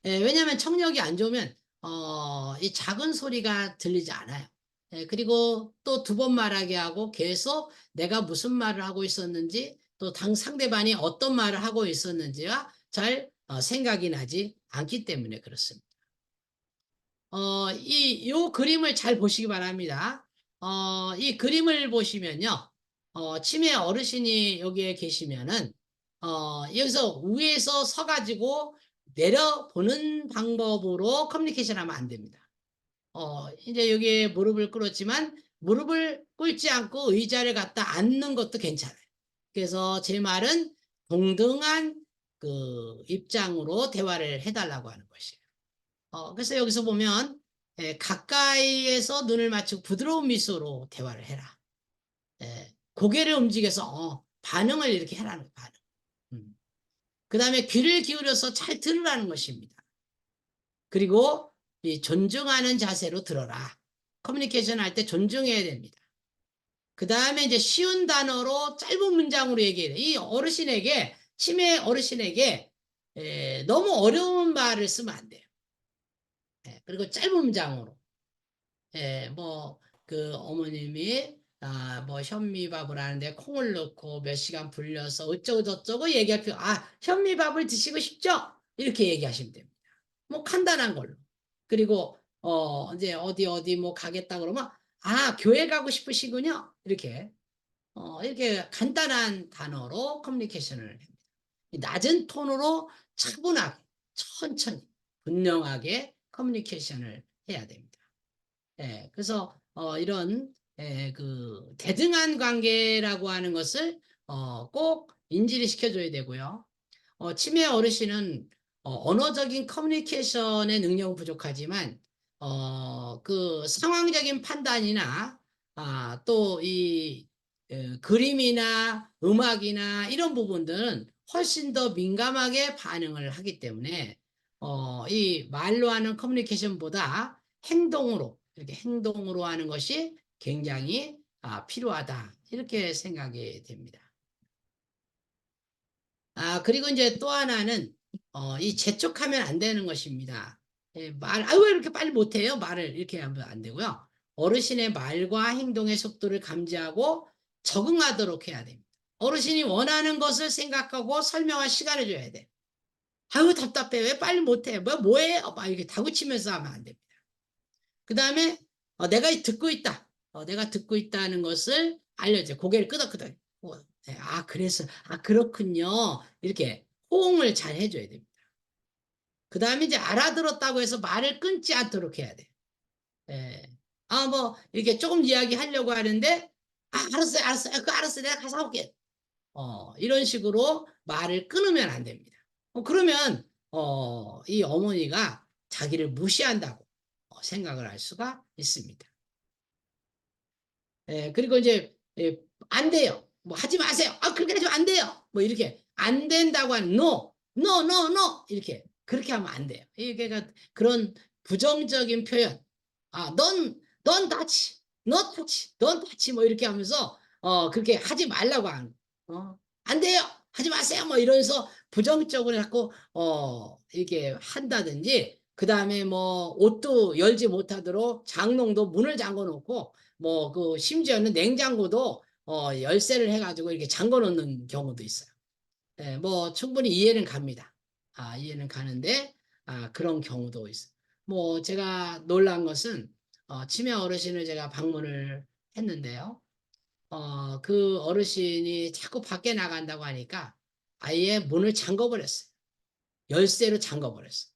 왜냐하면 청력이 안 좋으면 이 작은 소리가 들리지 않아요. 그리고 또 2번 말하게 하고 계속 내가 무슨 말을 하고 있었는지, 또 상대방이 어떤 말을 하고 있었는지가 잘 생각이 나지 않기 때문에 그렇습니다. 요 그림을 잘 보시기 바랍니다. 이 그림을 보시면요, 치매 어르신이 여기에 계시면은 여기서 위에서 서가지고 내려보는 방법으로 커뮤니케이션 하면 안 됩니다. 이제 여기에 무릎을 꿇었지만 무릎을 꿇지 않고 의자를 갖다 앉는 것도 괜찮아요. 그래서 제 말은 동등한 그 입장으로 대화를 해달라고 하는 것이에요. 그래서 여기서 보면 가까이에서 눈을 맞추고 부드러운 미소로 대화를 해라. 고개를 움직여서 반응을 이렇게 해라는 거예요. 반응. 그 다음에 귀를 기울여서 잘 들으라는 것입니다. 그리고 이 존중하는 자세로 들어라. 커뮤니케이션 할 때 존중해야 됩니다. 그 다음에 이제 쉬운 단어로 짧은 문장으로 얘기해요. 이 어르신에게, 치매 어르신에게 너무 어려운 말을 쓰면 안 돼요. 그리고 짧은 문장으로. 그 어머님이 뭐 현미밥을 하는데 콩을 넣고 몇 시간 불려서 어쩌고 저쩌고 얘기할 필요, 현미밥을 드시고 싶죠? 이렇게 얘기하시면 됩니다. 뭐 간단한 걸로. 그리고 이제 어디 뭐 가겠다 그러면 교회 가고 싶으시군요. 이렇게 이렇게 간단한 단어로 커뮤니케이션을 합니다. 낮은 톤으로 차분하게 천천히 분명하게 커뮤니케이션을 해야 됩니다. 그래서 이런 그 대등한 관계라고 하는 것을 꼭 인지를 시켜줘야 되고요. 치매 어르신은 언어적인 커뮤니케이션의 능력은 부족하지만 그 상황적인 판단이나 또 이 그림이나 음악이나 이런 부분들은 훨씬 더 민감하게 반응을 하기 때문에 이 말로 하는 커뮤니케이션보다 행동으로 이렇게 행동으로 하는 것이 굉장히 필요하다 이렇게 생각이 됩니다. 그리고 이제 또 하나는 이 재촉하면 안 되는 것입니다. 왜 이렇게 빨리 못해요? 말을 이렇게 하면 안 되고요. 어르신의 말과 행동의 속도를 감지하고 적응하도록 해야 됩니다. 어르신이 원하는 것을 생각하고 설명할 시간을 줘야 돼. 아유 답답해. 왜 빨리 못해? 뭐해? 막 이렇게 다구치면서 하면 안 됩니다. 그 다음에 내가 듣고 있다. 내가 듣고 있다는 것을 알려줘. 고개를 끄덕끄덕. 네, 그래서 그렇군요. 이렇게 호응을 잘 해줘야 됩니다. 그 다음에 이제 알아들었다고 해서 말을 끊지 않도록 해야 돼. 예. 뭐 이렇게 조금 이야기하려고 하는데 알았어요, 알았어요, 알았어요, 내가 가서 할게. 이런 식으로 말을 끊으면 안 됩니다. 그러면 이 어머니가 자기를 무시한다고 생각을 할 수가 있습니다. 그리고 이제 안 돼요. 뭐 하지 마세요. 그렇게 하시면 안 돼요. 뭐 이렇게 안 된다고 하는 no, no, no, no 이렇게 그렇게 하면 안 돼요. 이게 그런 부정적인 표현. 넌 touch, 너 touch, 넌 touch 뭐 이렇게 하면서 그렇게 하지 말라고 하는. 안 돼요. 하지 마세요. 뭐 이러면서 부정적으로 자꾸 이렇게 한다든지 그 다음에 뭐 옷도 열지 못하도록 장롱도 문을 잠궈 놓고 뭐 심지어는 냉장고도 열쇠를 해가지고 이렇게 잠궈 놓는 경우도 있어요. 뭐 충분히 이해는 갑니다. 이해는 가는데 그런 경우도 있어요. 뭐 제가 놀란 것은 치매 어르신을 제가 방문을 했는데요. 그 어르신이 자꾸 밖에 나간다고 하니까 아예 문을 잠궈 버렸어요. 열쇠로 잠궈 버렸어요.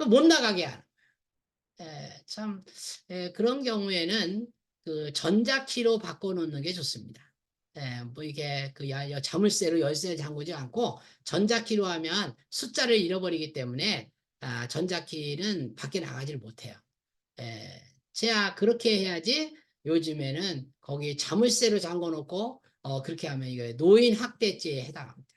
못 나가게 하는. 참 그런 경우에는 그 전자키로 바꿔놓는 게 좋습니다. 뭐 이게 자물쇠로 열쇠 잠그지 않고 전자키로 하면 숫자를 잃어버리기 때문에 전자키는 밖에 나가질 못해요. 제가 그렇게 해야지. 요즘에는 거기 자물쇠로 잠궈놓고 그렇게 하면 이거 노인 학대죄에 해당합니다.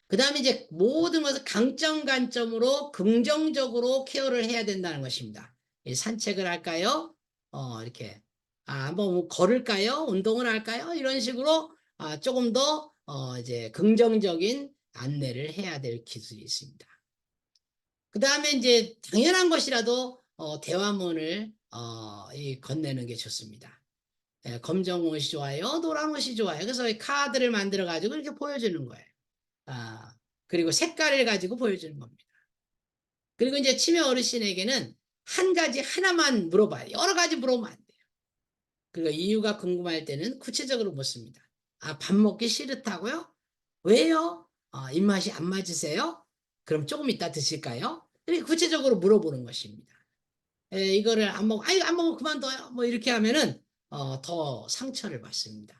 그 다음에 이제 모든 것을 강점 관점으로 긍정적으로 케어를 해야 된다는 것입니다. 산책을 할까요? 이렇게 뭐 걸을까요? 운동을 할까요? 이런 식으로 조금 더 이제 긍정적인 안내를 해야 될 기술이 있습니다. 그 다음에 이제 당연한 것이라도 대화문을 건네는 게 좋습니다. 검정 옷이 좋아요? 노란 옷이 좋아요? 그래서 카드를 만들어 가지고 이렇게 보여주는 거예요. 그리고 색깔을 가지고 보여주는 겁니다. 그리고 이제 치매 어르신에게는 한 가지 하나만 물어봐요. 여러 가지 물어보면 안 돼요. 그리고 이유가 궁금할 때는 구체적으로 묻습니다. 밥 먹기 싫다고요? 왜요? 입맛이 안 맞으세요? 그럼 조금 이따 드실까요? 이렇게 구체적으로 물어보는 것입니다. 이거를 안 먹으면 그만둬요. 뭐 이렇게 하면은 더 상처를 받습니다.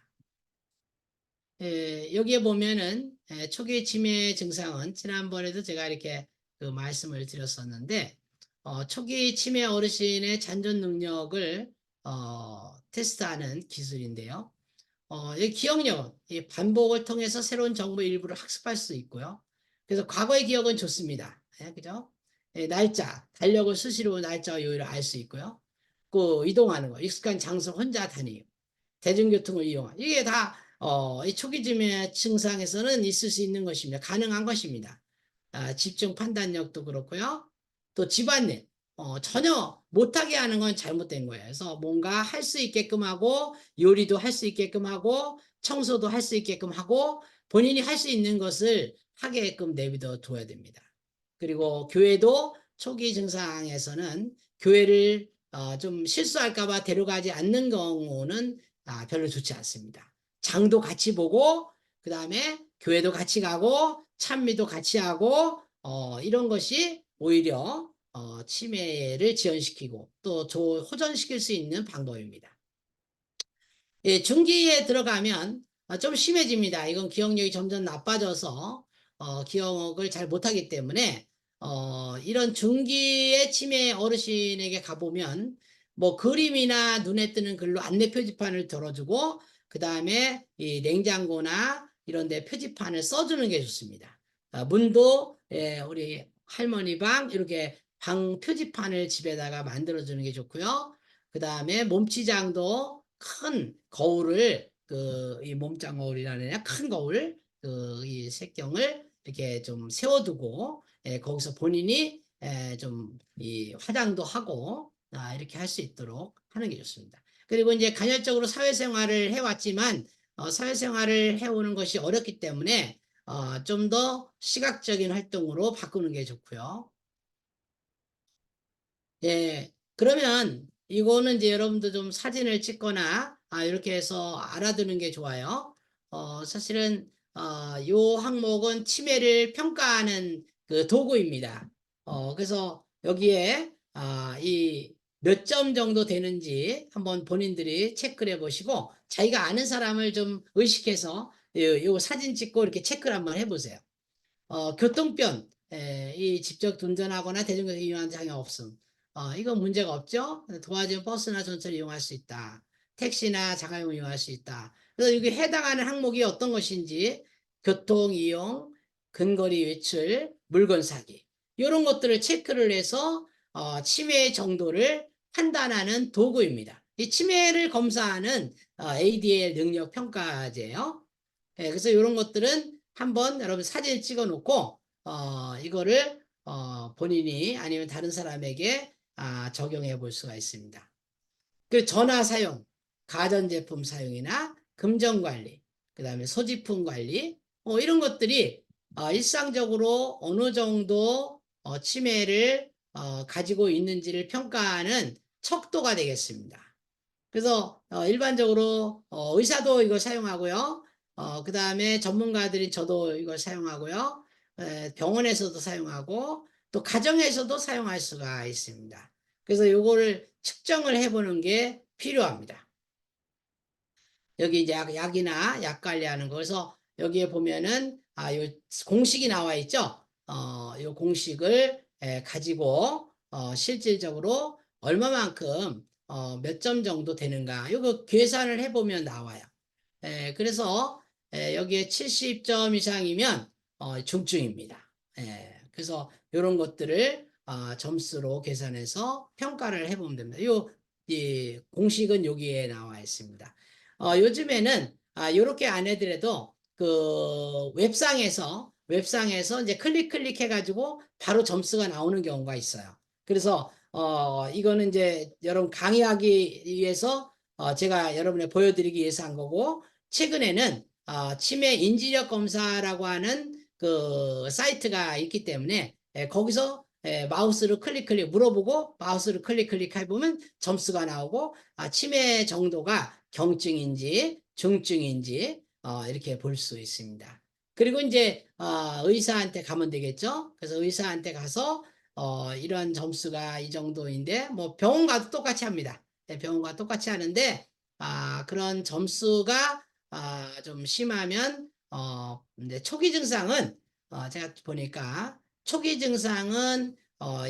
여기에 보면은 초기 치매 증상은 지난번에도 제가 이렇게 그 말씀을 드렸었는데 초기 치매 어르신의 잔존 능력을 테스트하는 기술인데요. 이 기억력, 이 반복을 통해서 새로운 정보 일부를 학습할 수 있고요. 그래서 과거의 기억은 좋습니다. 그죠? 날짜, 달력을 수시로 날짜와 요일을 알 수 있고요. 그 이동하는 거, 익숙한 장소 혼자 다니고, 대중교통을 이용하고, 이게 다 이 초기 치매 증상에서는 있을 수 있는 것입니다. 가능한 것입니다. 집중 판단력도 그렇고요. 또 집안일, 전혀 못하게 하는 건 잘못된 거예요. 그래서 뭔가 할 수 있게끔 하고 요리도 할 수 있게끔 하고 청소도 할 수 있게끔 하고 본인이 할 수 있는 것을 하게끔 내비둬 둬야 됩니다. 그리고 교회도 초기 증상에서는 교회를 좀 실수할까 봐 데려가지 않는 경우는 별로 좋지 않습니다. 장도 같이 보고 그 다음에 교회도 같이 가고 찬미도 같이 하고 이런 것이 오히려 치매를 지연시키고 또 호전시킬 수 있는 방법입니다. 중기에 들어가면 좀 심해집니다. 이건 기억력이 점점 나빠져서 기억을 잘 못하기 때문에 이런 중기의 치매 어르신에게 가보면 뭐 그림이나 눈에 띄는 글로 안내 표지판을 들어주고 그 다음에 이 냉장고나 이런 데 표지판을 써주는 게 좋습니다. 문도 우리 할머니 방 이렇게 방 표지판을 집에다가 만들어주는 게 좋고요. 그 다음에 몸치장도 큰 거울을 이 몸짱 거울이라는 큰 거울 이 색경을 이렇게 좀 세워두고 거기서 본인이 좀 이 화장도 하고 이렇게 할 수 있도록 하는 게 좋습니다. 그리고 이제 간헐적으로 사회생활을 해왔지만 사회생활을 해오는 것이 어렵기 때문에 좀 더 시각적인 활동으로 바꾸는 게 좋고요. 예, 그러면 이거는 이제 여러분도 좀 사진을 찍거나 이렇게 해서 알아두는 게 좋아요. 사실은 요 항목은 치매를 평가하는 그 도구입니다. 그래서 여기에 이 몇 점 정도 되는지 한번 본인들이 체크를 해보시고 자기가 아는 사람을 좀 의식해서 요 사진 찍고 이렇게 체크를 한번 해보세요. 교통편, 이 직접 운전하거나 대중교통 이용하는 장애 없음. 이건 문제가 없죠? 도와주는 버스나 전철을 이용할 수 있다. 택시나 자가용을 이용할 수 있다. 그래서 여기 해당하는 항목이 어떤 것인지, 교통 이용, 근거리 외출, 물건 사기. 이런 것들을 체크를 해서 치매의 정도를 판단하는 도구입니다. 이 치매를 검사하는 ADL 능력 평가제예요. 그래서 이런 것들은 한번 여러분 사진을 찍어 놓고 이거를 본인이 아니면 다른 사람에게 적용해 볼 수가 있습니다. 그 전화 사용, 가전제품 사용이나 금전 관리, 그 다음에 소지품 관리 이런 것들이 일상적으로 어느 정도 치매를 가지고 있는지를 평가하는 척도가 되겠습니다. 그래서 일반적으로 의사도 이걸 사용하고요. 그 다음에 전문가들이 저도 이걸 사용하고요. 병원에서도 사용하고 또 가정에서도 사용할 수가 있습니다. 그래서 요거를 측정을 해보는 게 필요합니다. 여기 이제 약이나 약 관리하는 거. 그래서 여기에 보면은 요 공식이 나와 있죠. 요 공식을 가지고 실질적으로 얼마만큼 몇 점 정도 되는가. 이거 계산을 해보면 나와요. 그래서 여기에 70점 이상이면 중증입니다. 그래서 이런 것들을 점수로 계산해서 평가를 해보면 됩니다. 이 공식은 여기에 나와 있습니다. 요즘에는 이렇게 안 해더라도 그 웹상에서 이제 클릭 해가지고 바로 점수가 나오는 경우가 있어요. 그래서 이거는 이제 여러분 강의하기 위해서 제가 여러분에 보여드리기 위해서 한 거고 최근에는 치매 인지력 검사라고 하는 그 사이트가 있기 때문에 거기서 마우스를 클릭 물어보고 마우스를 클릭 해보면 점수가 나오고 치매 정도가 경증인지 중증인지 이렇게 볼 수 있습니다. 그리고 이제 의사한테 가면 되겠죠. 그래서 의사한테 가서 이런 점수가 이 정도인데 뭐 병원 가도 똑같이 합니다. 병원과 똑같이 하는데 그런 점수가 좀 심하면 근데 초기 증상은 제가 보니까 초기 증상은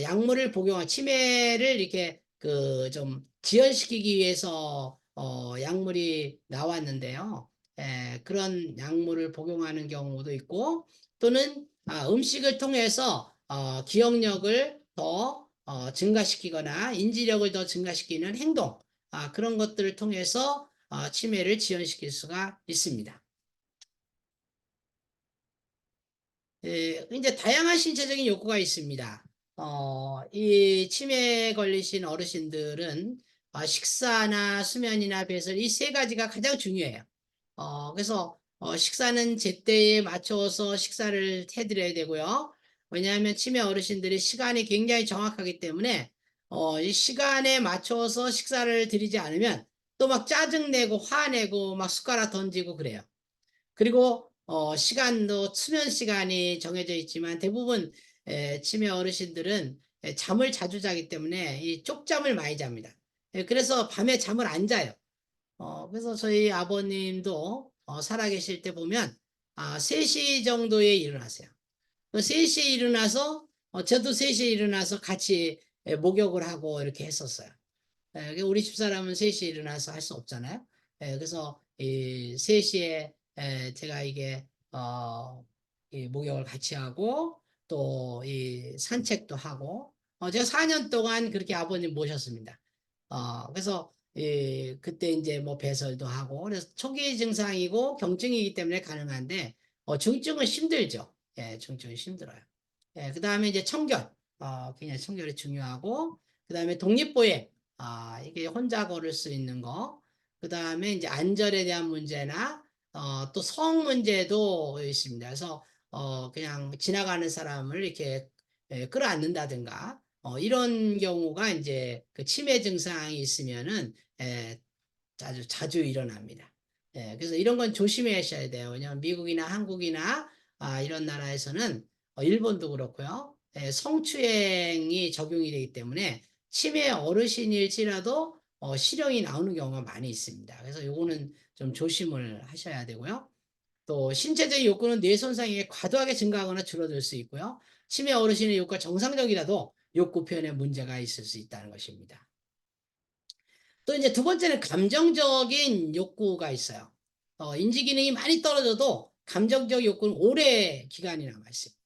약물을 복용한 치매를 이렇게 그 좀 지연시키기 위해서 약물이 나왔는데요. 그런 약물을 복용하는 경우도 있고 또는 음식을 통해서 기억력을 더 증가시키거나 인지력을 더 증가시키는 행동 그런 것들을 통해서 치매를 지연시킬 수가 있습니다. 이제 다양한 신체적인 욕구가 있습니다. 이 치매에 걸리신 어르신들은 식사나 수면이나 배설 이 세 가지가 가장 중요해요. 그래서 식사는 제때에 맞춰서 식사를 해드려야 되고요. 왜냐하면 치매 어르신들이 시간이 굉장히 정확하기 때문에 이 시간에 맞춰서 식사를 드리지 않으면 또 막 짜증내고 화내고 막 숟가락 던지고 그래요. 그리고 시간도 수면 시간이 정해져 있지만 대부분 치매 어르신들은 잠을 자주 자기 때문에 이 쪽잠을 많이 잡니다. 그래서 밤에 잠을 안 자요. 그래서 저희 아버님도 살아계실 때 보면 3시 정도에 일어나세요. 3시에 일어나서 저도 3시에 일어나서 같이 목욕을 하고 이렇게 했었어요. 우리 집사람은 3시에 일어나서 할 수 없잖아요. 그래서 이 3시에 제가 이게 이 목욕을 같이 하고 또 이 산책도 하고 제가 4년 동안 그렇게 아버님 모셨습니다. 그래서 그때 이제 뭐 배설도 하고 그래서 초기 증상이고 경증이기 때문에 가능한데 중증은 힘들죠. 중증은 힘들어요. 그 다음에 이제 청결, 굉장히 청결이 중요하고 그 다음에 독립보행, 이게 혼자 걸을 수 있는 거, 그 다음에 이제 안전에 대한 문제나 또 성 문제도 있습니다. 그래서 그냥 지나가는 사람을 이렇게 끌어안는다든가 이런 경우가 이제 그 치매 증상이 있으면은 아주 자주 일어납니다. 그래서 이런 건 조심하셔야 돼요. 왜냐하면 미국이나 한국이나 이런 나라에서는 일본도 그렇고요. 성추행이 적용이 되기 때문에 치매 어르신일지라도 실형이 나오는 경우가 많이 있습니다. 그래서 요거는 좀 조심을 하셔야 되고요. 또 신체적인 욕구는 뇌 손상이 과도하게 증가하거나 줄어들 수 있고요. 치매 어르신의 욕구가 정상적이라도 욕구 표현에 문제가 있을 수 있다는 것입니다. 또 이제 두 번째는 감정적인 욕구가 있어요. 인지 기능이 많이 떨어져도 감정적 욕구는 오래 기간이 남아 있습니다.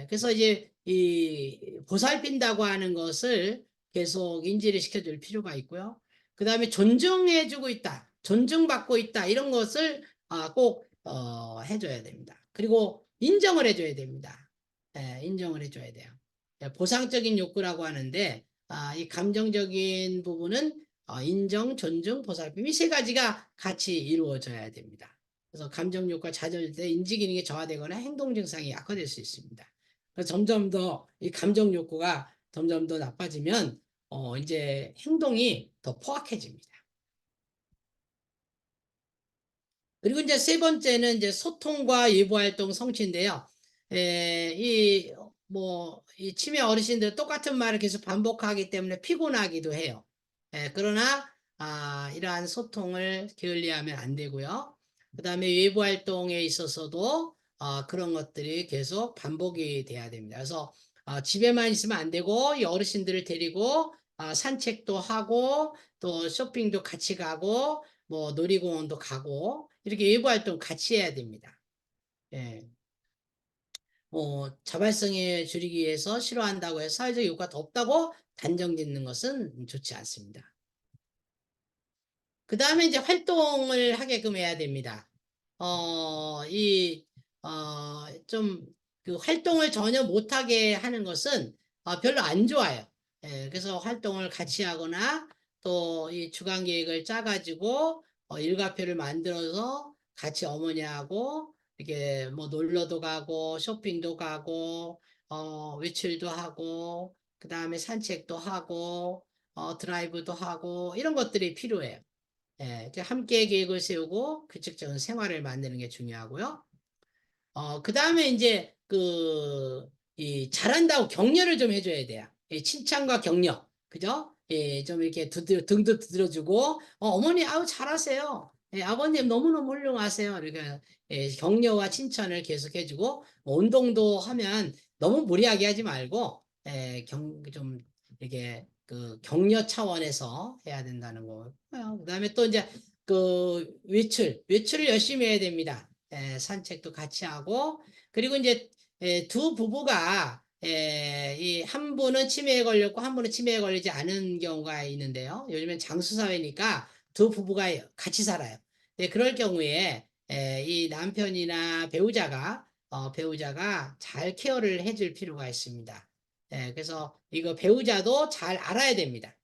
그래서 이제 이 보살핀다고 하는 것을 계속 인지를 시켜줄 필요가 있고요. 그 다음에 존중해주고 있다, 존중받고 있다 이런 것을 꼭 해줘야 됩니다. 그리고 인정을 해줘야 됩니다. 인정을 해줘야 돼요. 보상적인 욕구라고 하는데 이 감정적인 부분은 인정, 존중, 보살핌 이 세 가지가 같이 이루어져야 됩니다. 그래서 감정 욕구가 잦아질 때 인지 기능이 저하되거나 행동 증상이 악화될 수 있습니다. 그래서 점점 더 이 감정 욕구가 점점 더 나빠지면 이제 행동이 더 포악해집니다. 그리고 이제 세 번째는 이제 소통과 예부 활동 성취인데요. 이 치매 어르신들 똑같은 말을 계속 반복하기 때문에 피곤하기도 해요. 그러나 이러한 소통을 게을리하면 안 되고요. 그 다음에 외부 활동에 있어서도 그런 것들이 계속 반복이 돼야 됩니다. 그래서 집에만 있으면 안 되고 이 어르신들을 데리고 산책도 하고 또 쇼핑도 같이 가고 뭐 놀이공원도 가고 이렇게 외부 활동 같이 해야 됩니다. 자발성에 줄이기 위해서 싫어한다고 해서 사회적 요구가 더 없다고 단정 짓는 것은 좋지 않습니다. 그 다음에 이제 활동을 하게끔 해야 됩니다. 그 활동을 전혀 못하게 하는 것은 별로 안 좋아요. 그래서 활동을 같이 하거나 또 이 주간 계획을 짜가지고 일과표를 만들어서 같이 어머니하고 이렇게 뭐 놀러도 가고 쇼핑도 가고 외출도 하고 그 다음에 산책도 하고 드라이브도 하고 이런 것들이 필요해요. 함께 계획을 세우고 규칙적인 생활을 만드는 게 중요하고요. 그 다음에 이제 이 잘한다고 격려를 좀 해줘야 돼요. 칭찬과 격려. 그죠? 좀 이렇게 등도 두드려주고, 어머니, 아우, 잘하세요. 아버님 너무너무 훌륭하세요. 그러니까, 격려와 칭찬을 계속 해주고, 운동도 하면 너무 무리하게 하지 말고, 좀, 이렇게, 격려 차원에서 해야 된다는 거. 그 다음에 또 이제, 외출을 열심히 해야 됩니다. 산책도 같이 하고, 그리고 이제, 두 부부가, 이 한 분은 치매에 걸렸고, 한 분은 치매에 걸리지 않은 경우가 있는데요. 요즘엔 장수사회니까 두 부부가 같이 살아요. 그럴 경우에, 이 남편이나 배우자가 잘 케어를 해줄 필요가 있습니다. 그래서 이거 배우자도 잘 알아야 됩니다.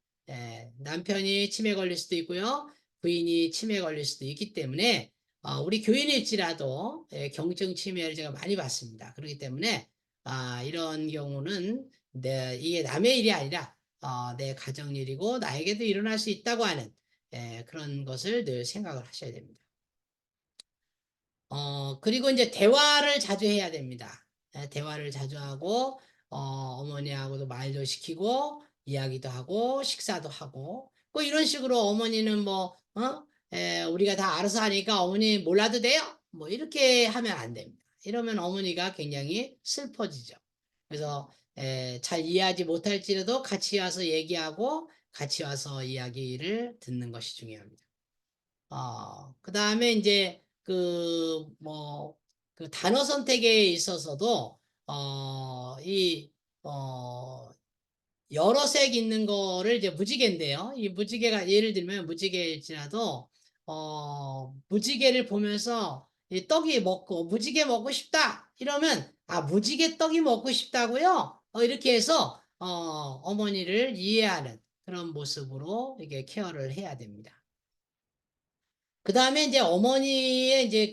남편이 치매 걸릴 수도 있고요. 부인이 치매 걸릴 수도 있기 때문에 우리 교인일지라도 경증 치매를 제가 많이 봤습니다. 그렇기 때문에 이런 경우는 이게 남의 일이 아니라 내 가정일이고 나에게도 일어날 수 있다고 하는 그런 것을 늘 생각을 하셔야 됩니다. 그리고 이제 대화를 자주 해야 됩니다. 대화를 자주 하고 어머니하고도 말도 시키고 이야기도 하고 식사도 하고 뭐 이런 식으로 어머니는 우리가 다 알아서 하니까 어머니 몰라도 돼요? 뭐 이렇게 하면 안 됩니다. 이러면 어머니가 굉장히 슬퍼지죠. 그래서 잘 이해하지 못할지라도 같이 와서 얘기하고 같이 와서 이야기를 듣는 것이 중요합니다. 그 다음에 이제 그 단어 선택에 있어서도 여러 색 있는 거를 이제 무지개인데요. 이 무지개가 예를 들면 무지개일지라도 무지개를 보면서 이 떡이 먹고 무지개 먹고 싶다 이러면 무지개 떡이 먹고 싶다고요? 이렇게 해서 어머니를 이해하는 그런 모습으로 이게 케어를 해야 됩니다. 그 다음에 이제 어머니의 이제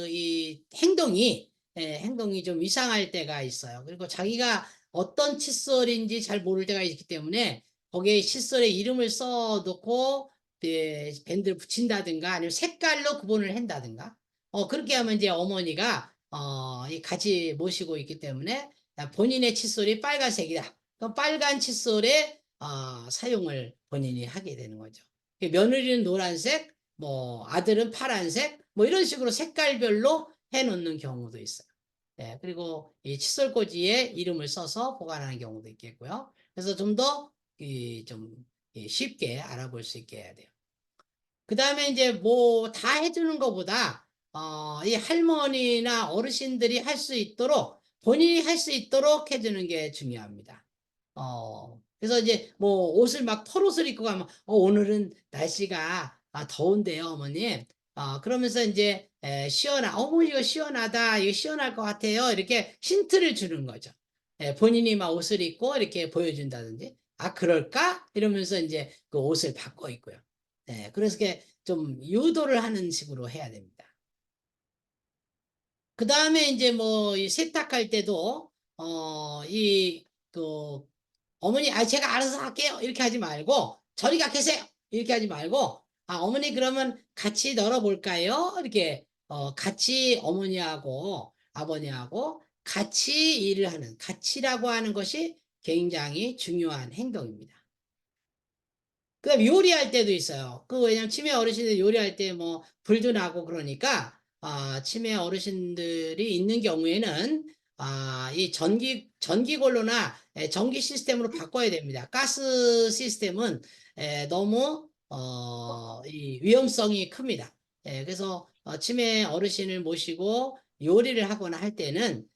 이 행동이 좀 이상할 때가 있어요. 그리고 자기가 어떤 칫솔인지 잘 모를 때가 있기 때문에 거기에 칫솔에 이름을 써놓고 밴드를 붙인다든가 아니면 색깔로 구분을 한다든가 그렇게 하면 이제 어머니가 같이 모시고 있기 때문에 본인의 칫솔이 빨간색이다. 그럼 빨간 칫솔의 사용을 본인이 하게 되는 거죠. 며느리는 노란색, 뭐 아들은 파란색, 뭐 이런 식으로 색깔별로 해놓는 경우도 있어요. 네, 그리고 이 칫솔꽂이에 이름을 써서 보관하는 경우도 있겠고요. 그래서 좀 더 쉽게 알아볼 수 있게 해야 돼요. 그 다음에 이제 뭐 다 해주는 것보다 이 할머니나 어르신들이 할 수 있도록 본인이 할 수 있도록 해주는 게 중요합니다. 그래서 이제 뭐 옷을 막 털옷을 입고 가면 오늘은 날씨가 더운데요, 어머님. 그러면서 이제 어머 이거 시원하다, 이거 시원할 것 같아요. 이렇게 힌트를 주는 거죠. 본인이 막 옷을 입고 이렇게 보여준다든지, 그럴까? 이러면서 이제 그 옷을 바꿔 입고요. 그래서 좀 유도를 하는 식으로 해야 됩니다. 그 다음에 이제 뭐 이 세탁할 때도 어머니 제가 알아서 할게요 이렇게 하지 말고 저리 가 계세요 이렇게 하지 말고 어머니 그러면 같이 널어볼까요 이렇게 같이 어머니하고 아버님하고 같이 일을 하는 같이라고 하는 것이 굉장히 중요한 행동입니다. 그다음 요리할 때도 있어요. 왜냐면 치매 어르신들 요리할 때 뭐 불도 나고 그러니까 치매 어르신들이 있는 경우에는 이 전기골로나 전기 시스템으로 바꿔야 됩니다. 가스 시스템은 너무 이 위험성이 큽니다. 그래서 치매 어르신을 모시고 요리를 하거나 할 때는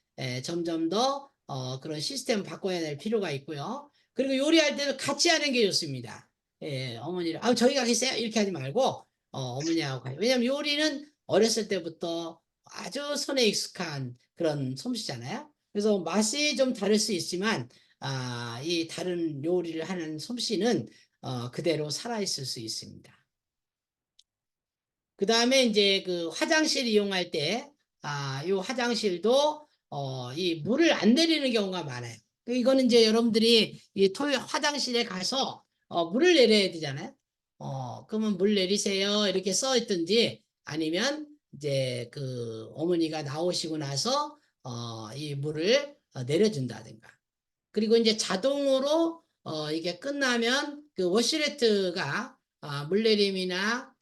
점점 더 그런 시스템 바꿔야 될 필요가 있고요. 그리고 요리할 때도 같이 하는 게 좋습니다. 어머니를 저희가 계세요 이렇게 하지 말고 어머니하고 가요. 왜냐하면 요리는 어렸을 때부터 아주 손에 익숙한 그런 솜씨잖아요. 그래서 맛이 좀 다를 수 있지만 이 다른 요리를 하는 솜씨는 그대로 살아있을 수 있습니다. 그 다음에 이제 그 화장실 이용할 때, 이 화장실도, 이 물을 안 내리는 경우가 많아요. 이거는 이제 여러분들이 이 화장실에 가서, 물을 내려야 되잖아요. 그러면 물 내리세요. 이렇게 써 있든지 아니면 이제 그 어머니가 나오시고 나서, 이 물을 내려준다든가. 그리고 이제 자동으로, 이게 끝나면 그 워시레트가 물내림이나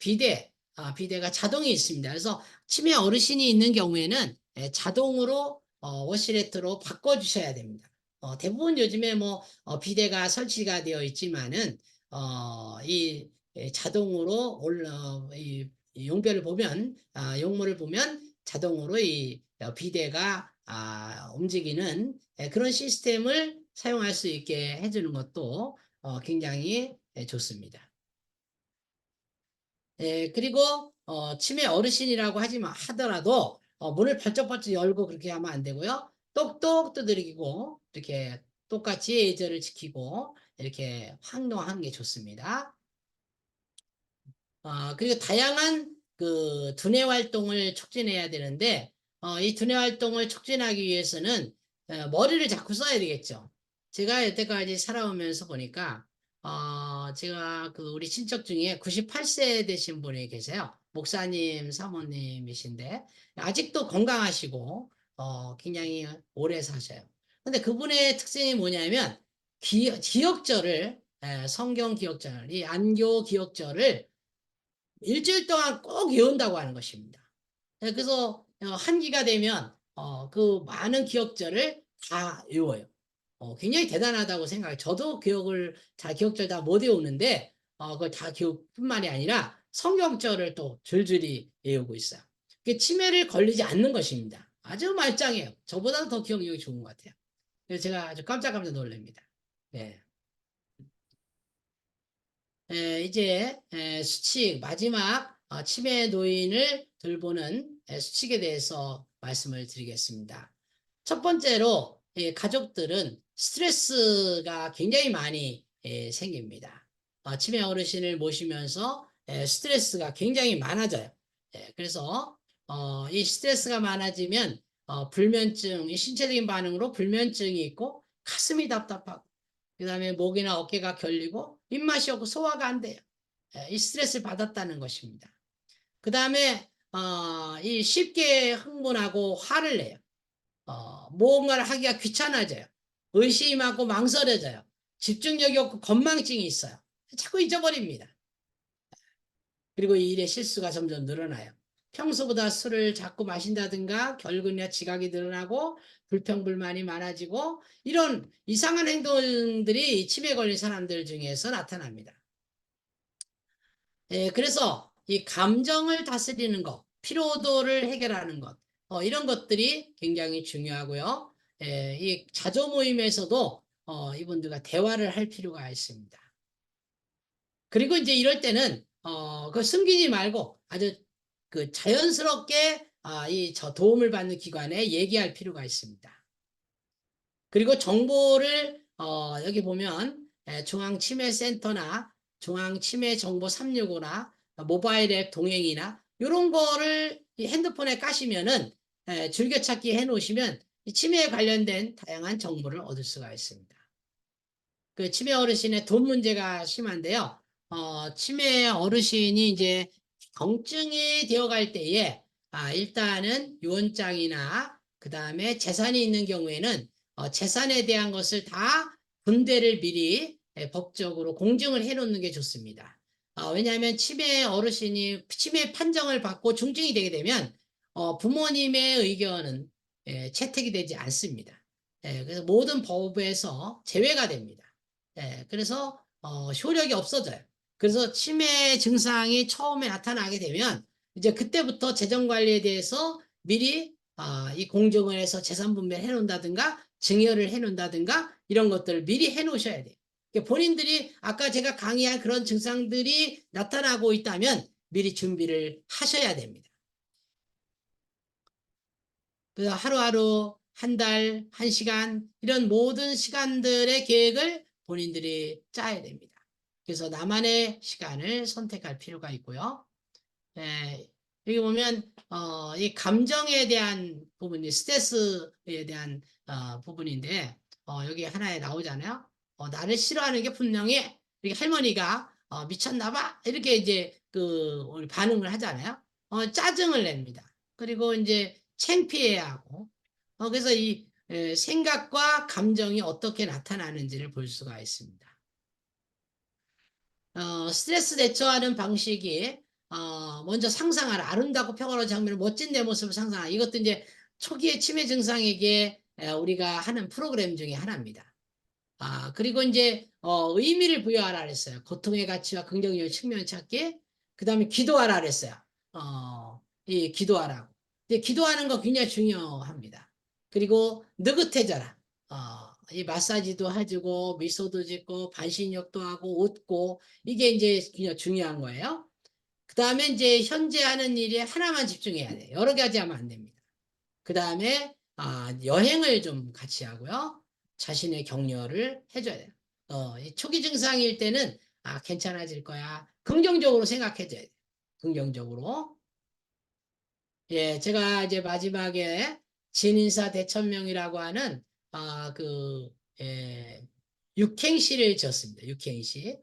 비데가 자동이 있습니다. 그래서 치매 어르신이 있는 경우에는 자동으로 워시레트로 바꿔주셔야 됩니다. 대부분 요즘에 뭐 비데가 설치가 되어 있지만은 이 자동으로 이 용별을 보면 용모를 보면 자동으로 이 비데가 움직이는 그런 시스템을 사용할 수 있게 해주는 것도 굉장히 좋습니다. 그리고 치매 어르신이라고 하더라도 문을 벌쩍벌쩍 열고 그렇게 하면 안 되고요. 똑똑 두드리고 이렇게 똑같이 예절을 지키고 이렇게 행동하는 게 좋습니다. 그리고 다양한 그 두뇌 활동을 촉진해야 되는데 이 두뇌 활동을 촉진하기 위해서는 머리를 자꾸 써야 되겠죠. 제가 여태까지 살아오면서 보니까 제가 우리 친척 중에 98세 되신 분이 계세요. 목사님, 사모님이신데 아직도 건강하시고 굉장히 오래 사셔요. 근데 그분의 특징이 뭐냐면 기억절을 성경 기억절, 이 안교 기억절을 일주일 동안 꼭 외운다고 하는 것입니다. 그래서 한기가 되면 그 많은 기억절을 다 외워요. 굉장히 대단하다고 생각해요. 저도 기억절 다 못 외우는데, 그걸 다 기억뿐만이 아니라 성경절을 또 줄줄이 외우고 있어요. 치매를 걸리지 않는 것입니다. 아주 말짱해요. 저보다 더 기억력이 좋은 것 같아요. 그래서 제가 아주 깜짝깜짝 놀랍니다. 예. 이제 수칙 마지막 치매 노인을 돌보는 수칙에 대해서 말씀을 드리겠습니다. 첫 번째로 가족들은 스트레스가 굉장히 많이 생깁니다. 치매 어르신을 모시면서 스트레스가 굉장히 많아져요. 그래서 이 스트레스가 많아지면 불면증, 이 신체적인 반응으로 불면증이 있고 가슴이 답답하고 그다음에 목이나 어깨가 결리고 입맛이 없고 소화가 안 돼요. 이 스트레스를 받았다는 것입니다. 그다음에 이 쉽게 흥분하고 화를 내요. 무언가를 하기가 귀찮아져요. 의심하고 망설여져요. 집중력이 없고 건망증이 있어요. 자꾸 잊어버립니다. 그리고 이 일의 실수가 점점 늘어나요. 평소보다 술을 자꾸 마신다든가 결근이나 지각이 늘어나고 불평불만이 많아지고 이런 이상한 행동들이 치매 걸린 사람들 중에서 나타납니다. 그래서 이 감정을 다스리는 것, 피로도를 해결하는 것, 이런 것들이 굉장히 중요하고요. 이 자조 모임에서도 이분들과 대화를 할 필요가 있습니다. 그리고 이제 이럴 때는 그 숨기지 말고 아주 그 자연스럽게 저 도움을 받는 기관에 얘기할 필요가 있습니다. 그리고 정보를 여기 보면 중앙치매센터나 중앙치매정보 365나 모바일 앱 동행이나 이런 거를 이 핸드폰에 까시면은 즐겨찾기 해 놓으시면 이 치매에 관련된 다양한 정보를 얻을 수가 있습니다. 그 치매 어르신의 돈 문제가 심한데요. 치매 어르신이 이제 경증이 되어갈 때에 일단은 유언장이나 그 다음에 재산이 있는 경우에는 재산에 대한 것을 다 분배를 미리 법적으로 공증을 해놓는 게 좋습니다. 왜냐하면 치매 어르신이 치매 판정을 받고 중증이 되게 되면 부모님의 의견은 채택이 되지 않습니다. 그래서 모든 법에서 제외가 됩니다. 그래서 효력이 없어져요. 그래서 치매 증상이 처음에 나타나게 되면 이제 그때부터 재정 관리에 대해서 미리 이 공증을 해서 재산 분배를 해놓는다든가 증여를 해놓는다든가 이런 것들을 미리 해놓으셔야 돼요. 그러니까 본인들이 아까 제가 강의한 그런 증상들이 나타나고 있다면 미리 준비를 하셔야 됩니다. 그래서 하루하루, 한 달, 1시간 이런 모든 시간들의 계획을 본인들이 짜야 됩니다. 그래서 나만의 시간을 선택할 필요가 있고요. 여기 보면 이 감정에 대한 부분이 스트레스에 대한 부분인데 여기 하나에 나오잖아요. 나를 싫어하는 게 분명히 이렇게 할머니가 미쳤나 봐 이렇게 이제 우리 반응을 하잖아요. 짜증을 냅니다. 그리고 이제 창피해하고 그래서 이 생각과 감정이 어떻게 나타나는지를 볼 수가 있습니다. 스트레스 대처하는 방식이 먼저 상상하라. 아름답고 평화로운 장면을 멋진 내 모습을 상상하라. 이것도 이제 초기의 치매 증상에게 우리가 하는 프로그램 중에 하나입니다. 그리고 이제 의미를 부여하라 그랬어요. 고통의 가치와 긍정적인 측면 찾기. 그 다음에 기도하라 그랬어요. 이 기도하라고. 근데 기도하는 거 굉장히 중요합니다. 그리고 느긋해져라. 이 마사지도 해주고 미소도 짓고 반신욕도 하고 웃고 이게 이제 굉장히 중요한 거예요. 그 다음에 이제 현재 하는 일에 하나만 집중해야 돼요. 여러 가지 하면 안 됩니다. 그 다음에 여행을 좀 같이 하고요. 자신의 격려를 해줘야 돼요. 이 초기 증상일 때는 괜찮아질 거야. 긍정적으로 생각해줘야 돼요. 긍정적으로. 예, 제가 이제 마지막에 진인사 대천명이라고 하는 육행시를 지었습니다. 육행시.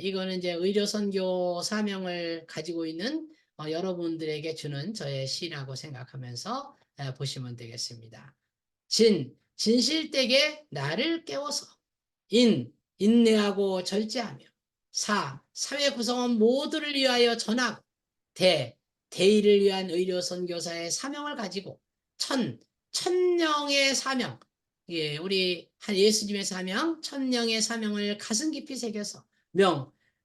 이거는 이제 의료 선교 사명을 가지고 있는 여러분들에게 주는 저의 시라고 생각하면서 보시면 되겠습니다. 진실되게 나를 깨워서 인내하고 절제하며 사회 구성원 모두를 위하여 전하고 대의를 위한 의료 선교사의 사명을 가지고 천령의 사명 예, 우리 한 예수님의 사명, 천령의 사명을 가슴 깊이 새겨서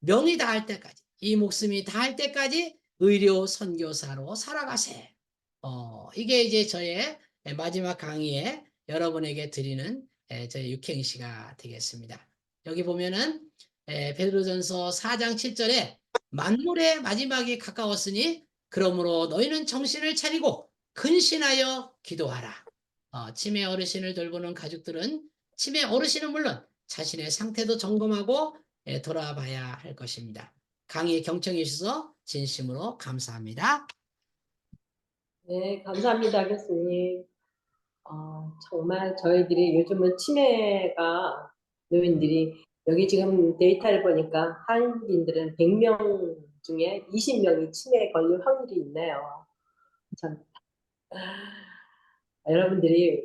명이 다할 때까지, 이 목숨이 다할 때까지 의료 선교사로 살아가세. 이게 이제 저의 마지막 강의에 여러분에게 드리는 저의 육행시가 되겠습니다. 여기 보면은 베드로전서 4장 7절에 만물의 마지막이 가까웠으니 그러므로 너희는 정신을 차리고 근신하여 기도하라. 치매 어르신을 돌보는 가족들은 치매 어르신은 물론 자신의 상태도 점검하고 돌아봐야 할 것입니다. 강의에 경청해 주셔서 진심으로 감사합니다. 네, 감사합니다, 교수님. 정말 저희들이 요즘은 치매가 노인들이 여기 지금 데이터를 보니까 한국인들은 100명 중에 20명이 치매에 걸릴 확률이 있네요. 참, 여러분들이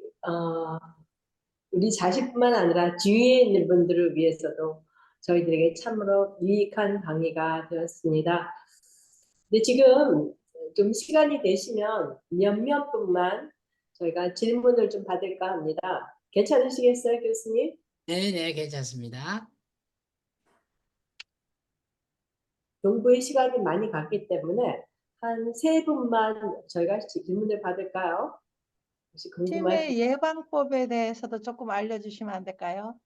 우리 자식뿐만 아니라 주위에 있는 분들을 위해서도 저희들에게 참으로 유익한 강의가 되었습니다. 근데 지금 좀 시간이 되시면 몇몇 분만 저희가 질문을 좀 받을까 합니다. 괜찮으시겠어요, 교수님? 네, 괜찮습니다. 농부의 시간이 많이 갔기 때문에 한 세 분만 저희가 질문을 받을까요? 혹시 궁금하신 치매 예방법에 대해서도 조금 알려주시면 안 될까요?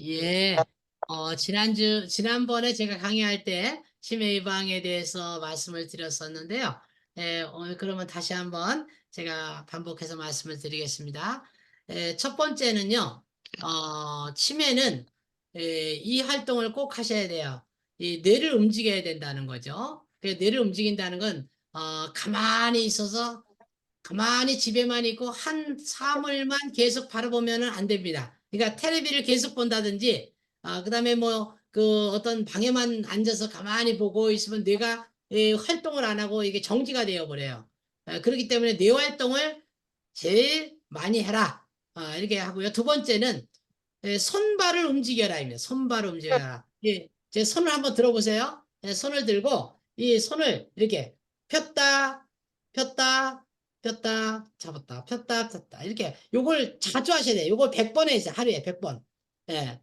예, 지난번에 제가 강의할 때 치매 예방에 대해서 말씀을 드렸었는데요. 오늘 그러면 다시 한번 제가 반복해서 말씀을 드리겠습니다. 첫 번째는요, 치매는 이 활동을 꼭 하셔야 돼요. 이 뇌를 움직여야 된다는 거죠. 뇌를 움직인다는 건, 가만히 있어서 가만히 집에만 있고 한 사물만 계속 바라보면은 안 됩니다. 그러니까 텔레비를 계속 본다든지, 그다음에 뭐 그 어떤 방에만 앉아서 가만히 보고 있으면 뇌가 활동을 안 하고 이게 정지가 되어 버려요. 그렇기 때문에 뇌 활동을 제일 많이 해라. 이렇게 하고요. 두 번째는 손발을 움직여라입니다. 손발을 움직여라. 예, 제 손을 한번 들어보세요. 손을 들고 이 손을 이렇게 폈다, 폈다, 폈다, 잡았다, 폈다, 폈다. 이렇게 요걸 자주 하셔야 돼요. 요걸 100번 해야 하루에 100번. 예.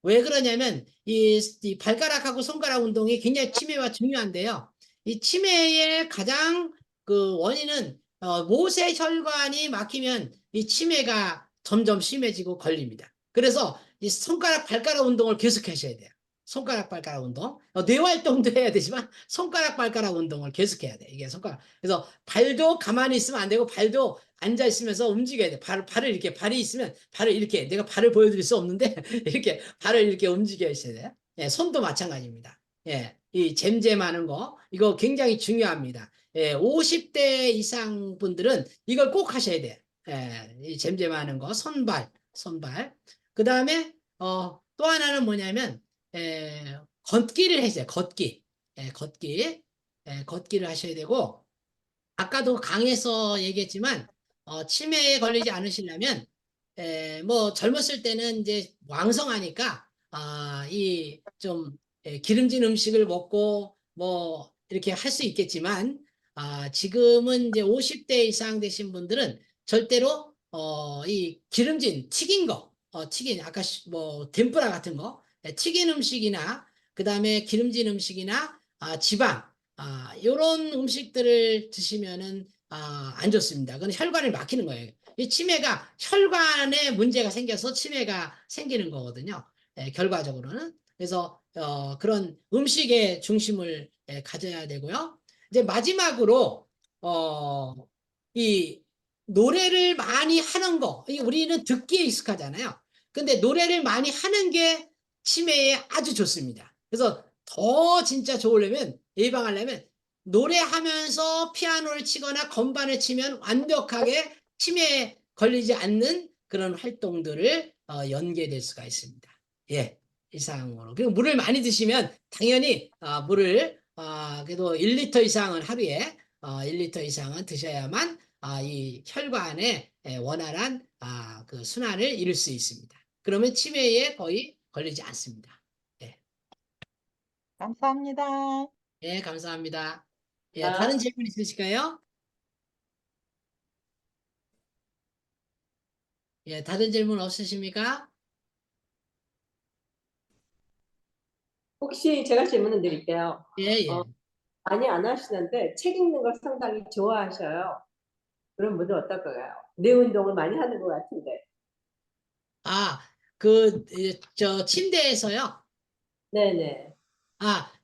왜 그러냐면 이 발가락하고 손가락 운동이 굉장히 치매와 중요한데요. 이 치매의 가장 그 원인은 모세혈관이 막히면 이 치매가 점점 심해지고 걸립니다. 그래서 이 손가락 발가락 운동을 계속 하셔야 돼요. 손가락 발가락 운동. 뇌 활동도 해야 되지만 손가락 발가락 운동을 계속 해야 돼. 이게 손가락. 그래서 발도 가만히 있으면 안 되고 발도 앉아 있으면서 움직여야 돼. 발을 이렇게 발이 있으면 발을 이렇게 내가 발을 보여드릴 수 없는데 이렇게 발을 이렇게 움직여 있어야 돼요. 예, 손도 마찬가지입니다. 예, 이 잼잼하는 거 이거 굉장히 중요합니다. 예, 50대 이상 분들은 이걸 꼭 하셔야 돼요. 예, 이 잼잼하는 거 손발. 그 다음에 또 하나는 뭐냐면 걷기를 해줘요. 걷기. 걷기를 하셔야 되고 아까도 강에서 얘기했지만 치매에 걸리지 않으시려면 뭐 젊었을 때는 이제 왕성하니까 이 좀 기름진 음식을 먹고 뭐 이렇게 할 수 있겠지만 지금은 이제 50대 이상 되신 분들은 절대로 이 기름진 튀긴 거 튀긴 아까 뭐 덴뿌라 같은 거 튀긴 음식이나 그다음에 기름진 음식이나 지방 요런 음식들을 드시면은 안 좋습니다. 그건 혈관을 막히는 거예요. 이 치매가 혈관에 문제가 생겨서 치매가 생기는 거거든요. 결과적으로는. 그래서 그런 음식의 중심을 가져야 되고요. 이제 마지막으로 이 노래를 많이 하는 거. 우리는 듣기에 익숙하잖아요. 근데 노래를 많이 하는 게 치매에 아주 좋습니다. 그래서 더 진짜 좋으려면 예방하려면 노래하면서 피아노를 치거나 건반을 치면 완벽하게 치매에 걸리지 않는 그런 활동들을 연계될 수가 있습니다. 예, 이상으로. 그리고 물을 많이 드시면 당연히 물을 그래도 1리터 이상은 하루에 1리터 이상은 드셔야만 이 혈관에 원활한 그 순환을 이룰 수 있습니다. 그러면 치매에 거의 걸리지 않습니다. 예, 감사합니다. 예, 감사합니다. 예, 다른 질문 있으실까요? 예, 다른 질문 없으십니까? 혹시 제가 질문을 드릴게요. 예, 예. 많이 안 하시는데 책 읽는 걸 상당히 좋아하셔요. 그런 분들 어떨까요? 뇌 운동을 많이 하는 것 같은데. 아, 저 침대에서요. 네네.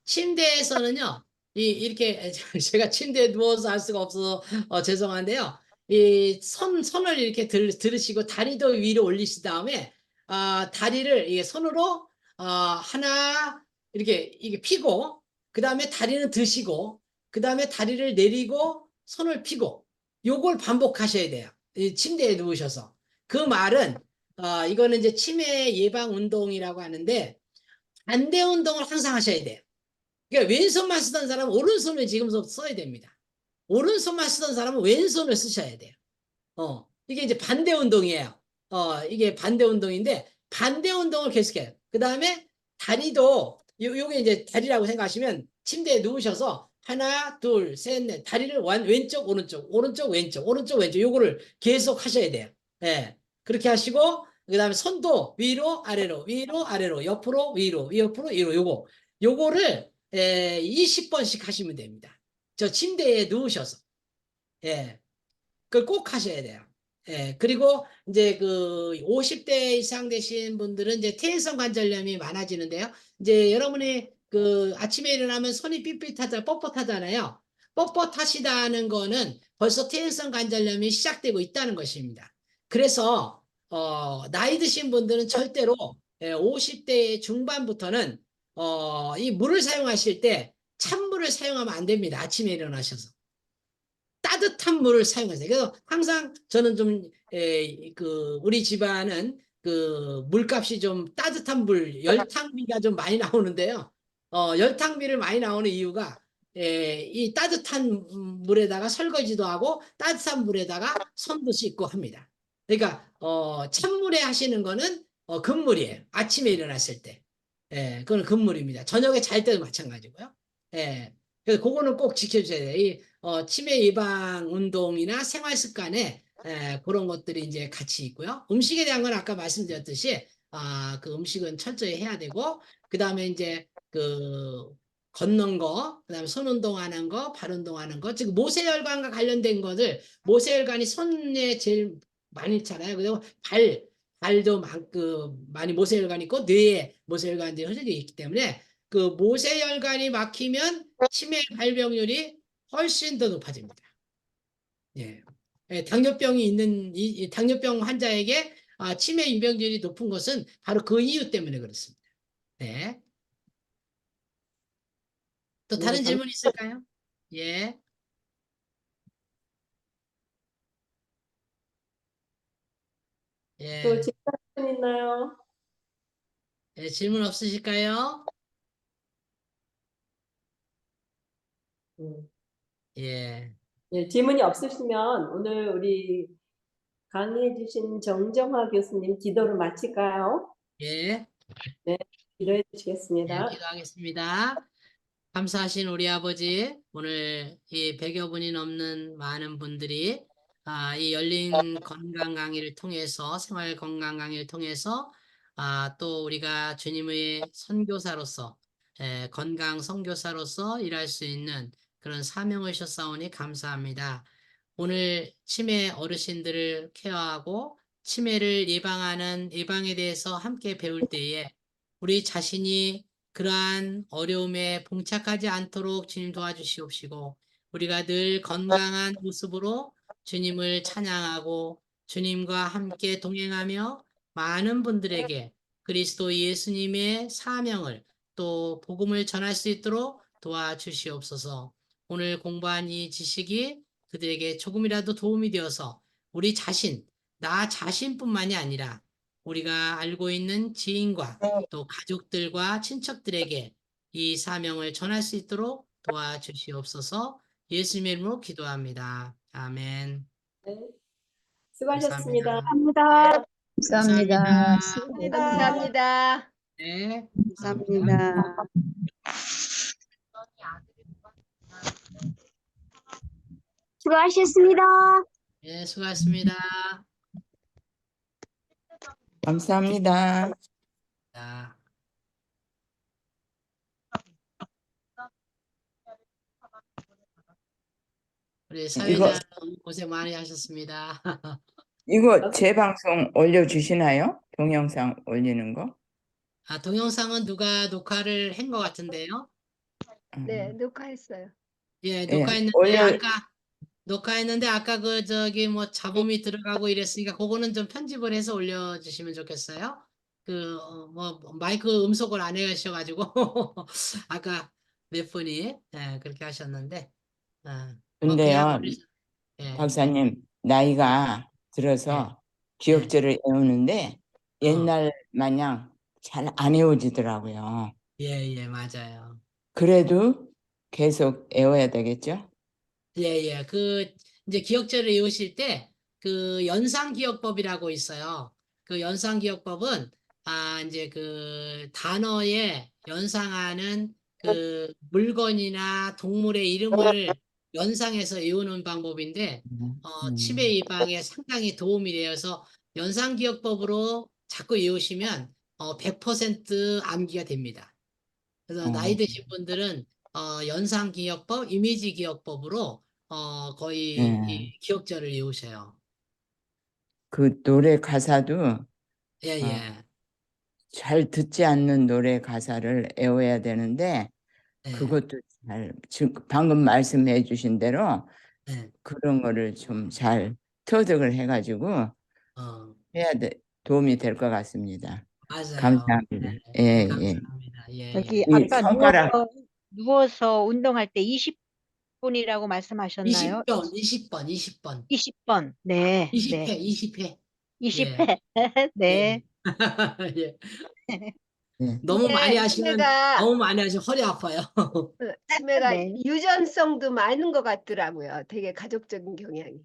침대에서는요, 이렇게, 제가 침대에 누워서 할 수가 없어서, 죄송한데요. 이 손을 이렇게 들으시고, 다리도 위로 올리신 다음에, 다리를 이 손으로, 하나, 이게 피고, 그 다음에 다리는 드시고, 그 다음에 다리를 내리고, 손을 피고, 요걸 반복하셔야 돼요. 이 침대에 누우셔서. 그 말은, 이거는 이제 치매 예방 운동이라고 하는데, 반대 운동을 항상 하셔야 돼요. 그러니까 왼손만 쓰던 사람은 오른손을 지금부터 써야 됩니다. 오른손만 쓰던 사람은 왼손을 쓰셔야 돼요. 이게 이제 반대 운동이에요. 이게 반대 운동인데 반대 운동을 계속해요. 그 다음에 다리도 요게 이제 다리라고 생각하시면 침대에 누우셔서 하나, 둘, 셋, 넷 다리를 왼쪽, 오른쪽, 오른쪽, 왼쪽, 오른쪽, 왼쪽 요거를 계속 하셔야 돼요. 예. 그렇게 하시고 그 다음에 손도 위로, 아래로, 위로, 아래로, 옆으로, 위로, 옆으로, 위로 요거를 20번씩 하시면 됩니다. 저 침대에 누우셔서. 예. 그걸 꼭 하셔야 돼요. 예, 그리고 이제 그 50대 이상 되신 분들은 이제 퇴행성 관절염이 많아지는데요. 이제 여러분이 그 아침에 일어나면 손이 삐삐하다, 뻣뻣하잖아요. 뻣뻣하시다는 거는 벌써 퇴행성 관절염이 시작되고 있다는 것입니다. 그래서 나이 드신 분들은 절대로 50대 중반부터는 이 물을 사용하실 때 찬물을 사용하면 안 됩니다. 아침에 일어나셔서. 따뜻한 물을 사용하세요. 그래서 항상 저는 우리 집안은 그 물값이 좀 따뜻한 열탕비가 좀 많이 나오는데요. 열탕비를 많이 나오는 이유가 이 따뜻한 물에다가 설거지도 하고 따뜻한 물에다가 손도 씻고 합니다. 그러니까 찬물에 하시는 거는 금물이에요. 아침에 일어났을 때. 그건 금물입니다. 저녁에 잘 때도 마찬가지고요. 그래서 그거는 꼭 지켜주셔야 돼요. 치매 예방 운동이나 생활 습관에 그런 것들이 이제 같이 있고요. 음식에 대한 건 아까 말씀드렸듯이 그 음식은 철저히 해야 되고 그다음에 이제 그 걷는 거, 그다음에 손 운동하는 거, 발 운동하는 거, 즉 모세혈관과 관련된 것을 모세혈관이 손에 제일 많이 있잖아요. 그리고 발도 많이 모세혈관이 있고 뇌에 모세혈관들이 흐르게 있기 때문에 그 모세혈관이 막히면 치매 발병률이 훨씬 더 높아집니다. 예. 당뇨병이 있는 이 당뇨병 환자에게 치매 유병률이 높은 것은 바로 그 이유 때문에 그렇습니다. 네. 또 네, 다른 질문 있을까요? 예. 또 예. 질문 있나요? 예. 질문 없으실까요? 음. 예. 예, 질문이 없으시면 오늘 우리 강의해 주신 정정화 교수님 기도를 마칠까요? 예. 네, 기도해 예. 주시겠습니다. 기도하겠습니다. 감사하신 우리 아버지, 오늘 이 100여 분이 넘는 많은 분들이 이 열린 건강 강의를 통해서, 생활 건강 강의를 통해서 또 우리가 주님의 선교사로서, 건강 선교사로서 일할 수 있는 그런 사명을 주셨사오니 감사합니다. 오늘 치매 어르신들을 케어하고 치매를 예방하는 예방에 대해서 함께 배울 때에 우리 자신이 그러한 어려움에 봉착하지 않도록 주님 도와주시옵시고 우리가 늘 건강한 모습으로 주님을 찬양하고 주님과 함께 동행하며 많은 분들에게 그리스도 예수님의 사명을 또 복음을 전할 수 있도록 도와주시옵소서. 오늘 공부한 이 지식이 그들에게 조금이라도 도움이 되어서 우리 자신, 나 자신뿐만이 아니라 우리가 알고 있는 지인과 또 가족들과 친척들에게 이 사명을 전할 수 있도록 도와주시옵소서. 예수님의 이름으로 기도합니다. 아멘. 네, 감사합니다. 수고하셨습니다. 감사합니다. 감사합니다. 감사합니다. 감사합니다. 네, 감사합니다. 감사합니다. 수고하셨습니다. 네, 수고하셨습니다. 감사합니다. 자, 우리 사회자 고생 많이 하셨습니다. 이거 재방송 올려주시나요? 동영상 올리는 거? 아, 동영상은 누가 녹화를 한 것 같은데요? 네, 녹화했어요. 예, 예, 녹화했는데 아까 그 저기 뭐 잡음이 들어가고 이랬으니까 그거는 좀 편집을 해서 올려주시면 좋겠어요. 뭐 마이크 음속을 안 해주셔가지고 아까 몇 분이 그렇게 하셨는데 뭐 그냥 근데요, 예, 박사님, 나이가 들어서 기억절을 외우는데 옛날 마냥 잘 안 외워지더라고요. 예, 맞아요. 그래도 계속 외워야 되겠죠? 예. 이제 기억절을 외우실 때, 연상기억법이라고 있어요. 그 연상기억법은, 이제 단어에 연상하는 물건이나 동물의 이름을 연상해서 외우는 방법인데, 치매 예방에 상당히 도움이 되어서 연상기억법으로 자꾸 외우시면, 100% 암기가 됩니다. 그래서 나이 어, 드신 분들은 연상기억법, 이미지기억법으로 거의 예. 이 기억자를 외우셔요. 그 노래 가사도 예, 어, 예, 잘 듣지 않는 노래 가사를 외워야 되는데 예, 그것도 방금 말씀해 주신 대로 예. 그런 거를 좀 잘 터득을 해가지고 어, 해야 도움이 될 것 같습니다. 맞아요. 감사합니다. 예, 예. 감사합니다. 예, 저기 예. 이 아까 손가락 누워서 운동할 때 20분이라고 말씀하셨나요? 20번, 20번, 20번. 20번. 네, 네. 20회, 20회. 예, 20회. 예. 네. 예. 예. 너무 많이 하시면 허리 아파요. 치매가 네. 유전성도 많은 것 같더라고요. 되게 가족적인 경향이.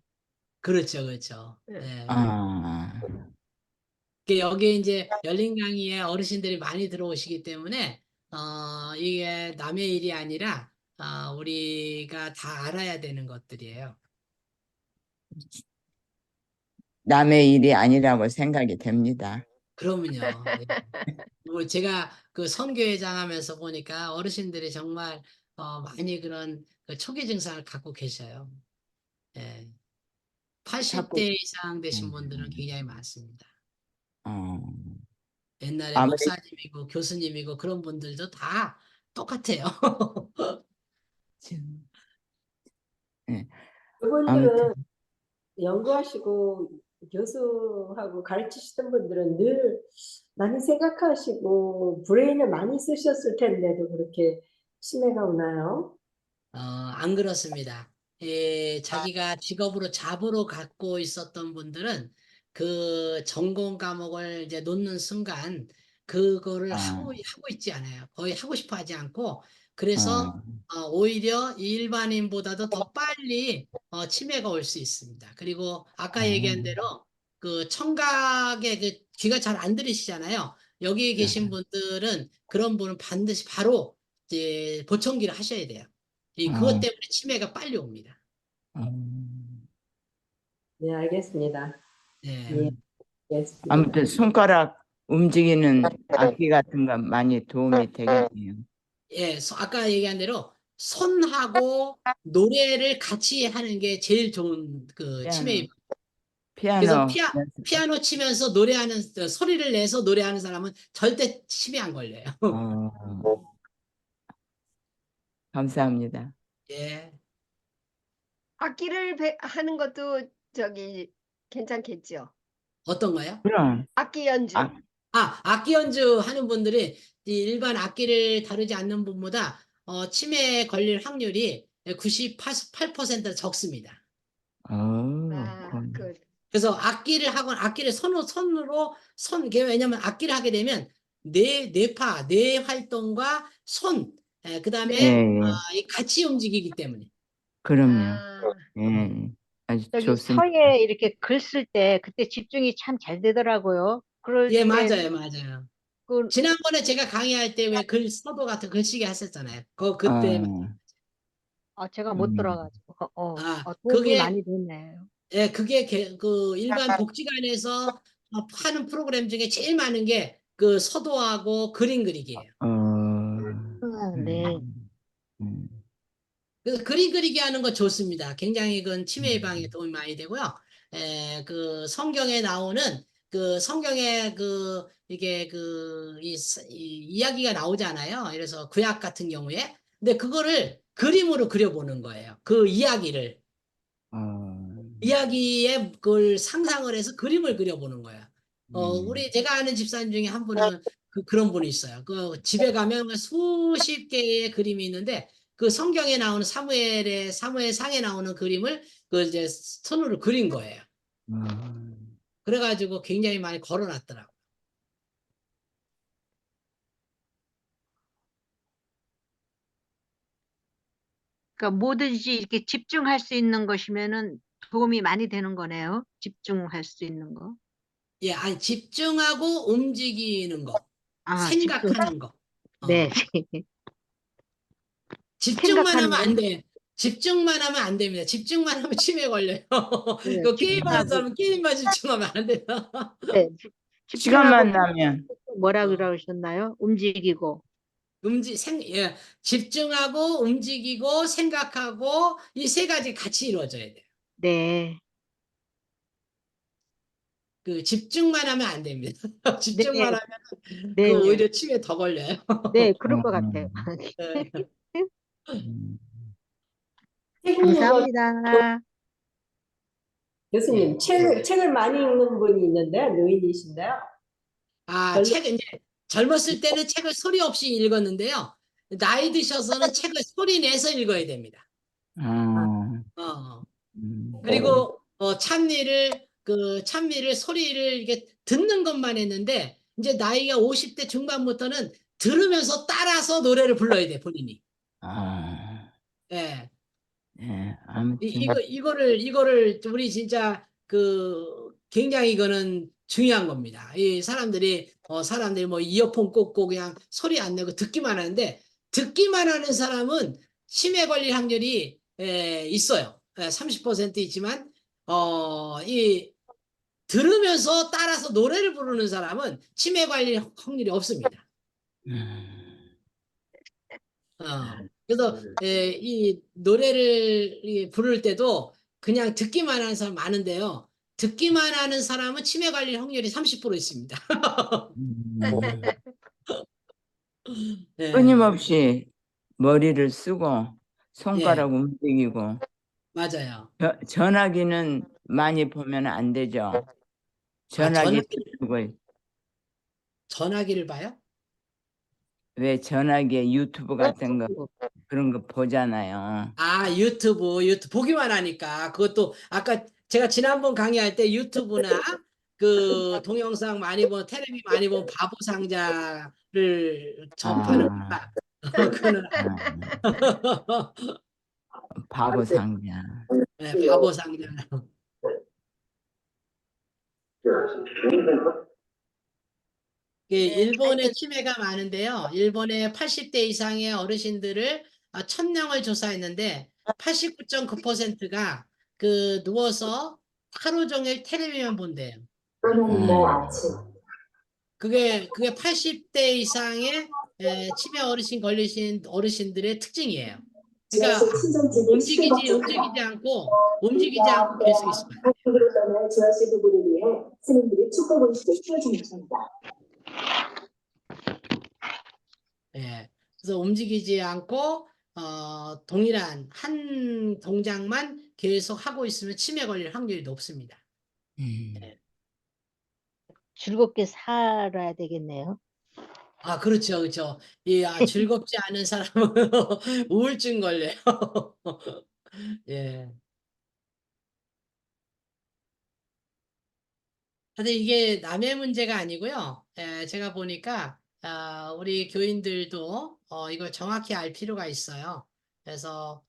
그렇죠, 그렇죠. 네. 예. 아, 여기 이제 열린 강의에 어르신들이 많이 들어오시기 때문에 이게 남의 일이 아니라 우리가 다 알아야 되는 것들이에요. 남의 일이 아니라고 생각이 됩니다. 그러면요. 예. 뭐 제가 그 선교회장 하면서 보니까 어르신들이 정말 많이 그런 초기 증상을 갖고 계셔요. 예. 자꾸 80대 이상 되신 분들은 음, 굉장히 많습니다. 어, 옛날에 아무리 목사님이고 교수님이고 그런 분들도 다 똑같아요. 예. 아무튼 그분들은 연구하시고 교수하고 가르치시던 분들은 늘 많이 생각하시고 브레인을 많이 쓰셨을 텐데도 그렇게 치매가 오나요? 안 그렇습니다. 자기가 직업으로 잡으로 갖고 있었던 분들은 그 전공 과목을 이제 놓는 순간 그거를 아, 하고 있지 않아요. 거의 하고 싶어 하지 않고 아, 그래서 오히려 일반인보다도 더 빨리 치매가 올 수 있습니다. 그리고 아까 얘기한 아, 대로 그 청각에 귀가 잘 안 들리시잖아요. 여기 계신 분들은 그런 분은 반드시 바로 이제 보청기를 하셔야 돼요. 그것 아, 때문에 치매가 빨리 옵니다. 아. 네, 알겠습니다. 예, 네. 알겠습니다. 아무튼 손가락 움직이는 악기 같은 건 많이 도움이 되겠네요. 아까 얘기한 대로 손하고 노래를 같이 하는 게 제일 좋은 치매 피아노, 예방. 그래서 피아노 연습. 피아노 치면서 노래하는 소리를 내서 노래하는 사람은 절대 치매 안 걸려요. 어, 감사합니다. 예. 악기를 하는 것도 저기 괜찮겠죠. 어떤가요? 음. 그럼 악기 연주. 아, 악기 연주 하는 분들이 이 일반 악기를 다루지 않는 분보다 치매에 걸릴 확률이 98% 적습니다. 그럼. 그 그래서 악기를 이게 왜냐면 악기를 하게 되면 뇌 활동과 예, 그다음에 예, 이 같이 움직이기 때문에. 그럼요. 아, 음. 예, 아주 저기 좋습니다. 서예 이렇게 글 쓸 때 그때 집중이 참 잘 되더라고요. 그럴 예, 때 맞아요. 그, 지난번에 제가 강의할 때 왜 서도 같은 글쓰기 하셨잖아요. 그때. 아, 제가 못 음, 들어가지고 도움이 그게 많이 됐네요. 예, 그게 일반 복지관에서 하는 프로그램 중에 제일 많은 게 그 서도하고 그림 그리기예요. 네. 음. 그래서 그림 그리기 하는 거 좋습니다. 굉장히 그건 치매 예방에 도움이 많이 되고요. 그 성경에 나오는 그 성경에 그 이게 이 이야기가 나오잖아요. 그래서 구약 같은 경우에. 근데 그거를 그림으로 그려보는 거예요. 그 이야기를. 이야기에 그걸 상상을 해서 그림을 그려보는 거야. 제가 아는 집사님 중에 한 분은 그런 분이 있어요. 그 집에 가면 수십 개의 그림이 있는데 그 성경에 나오는 사무엘상에 나오는 그림을 그 이제 손으로 그린 거예요. 그래가지고 굉장히 많이 걸어놨더라고. 그러니까 뭐든지 이렇게 집중할 수 있는 것이면은 도움이 많이 되는 거네요. 집중할 수 있는 거. 예, 아니 집중하고 움직이는 거, 아, 집중. 생각하는 거. 네. 집중만 하면 생각하는 안 거. 돼. 집중만 하면 안 됩니다. 집중만 하면 치매 걸려요. 네, 그 게임하는 집중하고. 사람은 게임만 집중하면 안 돼요. 네. 시간만 집중하고 나면 뭐라 어. 그러셨나요? 움직이고. 예, 집중하고 움직이고 생각하고 이 세 가지 같이 이루어져야 돼요. 네. 그 집중만 하면 안 됩니다. 집중만 네. 하면 네. 그 네. 오히려 치매 더 걸려요. 네, 그럴 것 같아요. 네. 책 읽는 거 감사합니다. 교수님, 책을 많이 읽는 분이 있는데 노인이신데요. 별로 이제 젊었을 때는 책을 소리 없이 읽었는데요. 나이 드셔서는 책을 소리 내서 읽어야 됩니다. 어. 그리고 찬미를 소리를 이게 듣는 것만 했는데 이제 나이가 50대 중반부터는 들으면서 따라서 노래를 불러야 돼, 본인이. 예. 네, 아무튼 이거를 우리 진짜 굉장히 이거는 중요한 겁니다. 이 사람들이 뭐 이어폰 꽂고 그냥 소리 안 내고 듣기만 하는데 듣기만 하는 사람은 치매 걸릴 확률이 있어요. 30% 있지만 이 들으면서 따라서 노래를 부르는 사람은 치매 걸릴 확률이 없습니다. 그래서 이 노래를 부를 때도 그냥 듣기만 하는 사람 많은데요. 듣기만 하는 사람은 치매 걸릴 확률이 30% 있습니다. 네, 끊임없이 머리를 쓰고 손가락 예, 움직이고 맞아요. 전화기는 많이 보면 안 되죠. 전화기 쓰고 전화기를 봐요? 왜 전화기에 유튜브 같은 거 그런 거 보잖아요. 유튜브 보기만 하니까 그것도 아까 제가 지난번 강의할 때 유튜브나 그 동영상 많이 본 텔레비 많이 본 바보 상자를 전파하니까 그거는 바보 상자. 네, 바보 상자. 일본에 치매가 많은데요. 일본의 80대 이상의 어르신들을 1000명을 조사했는데 89.9%가 누워서 하루 종일 텔레비만 본대요. 그게 80대 이상의 치매 어르신 걸리신 어르신들의 특징이에요. 그러니까 움직이지 않고 계속 있어요. 예. 그래서 움직이지 않고 동일한 한 동작만 계속 하고 있으면 치매 걸릴 확률이 높습니다. 예. 즐겁게 살아야 되겠네요. 그렇죠, 그렇죠. 즐겁지 않은 사람은 우울증 걸려요. 예. 근데 이게 남의 문제가 아니고요. 제가 보니까 우리 교인들도 이걸 정확히 알 필요가 있어요. 그래서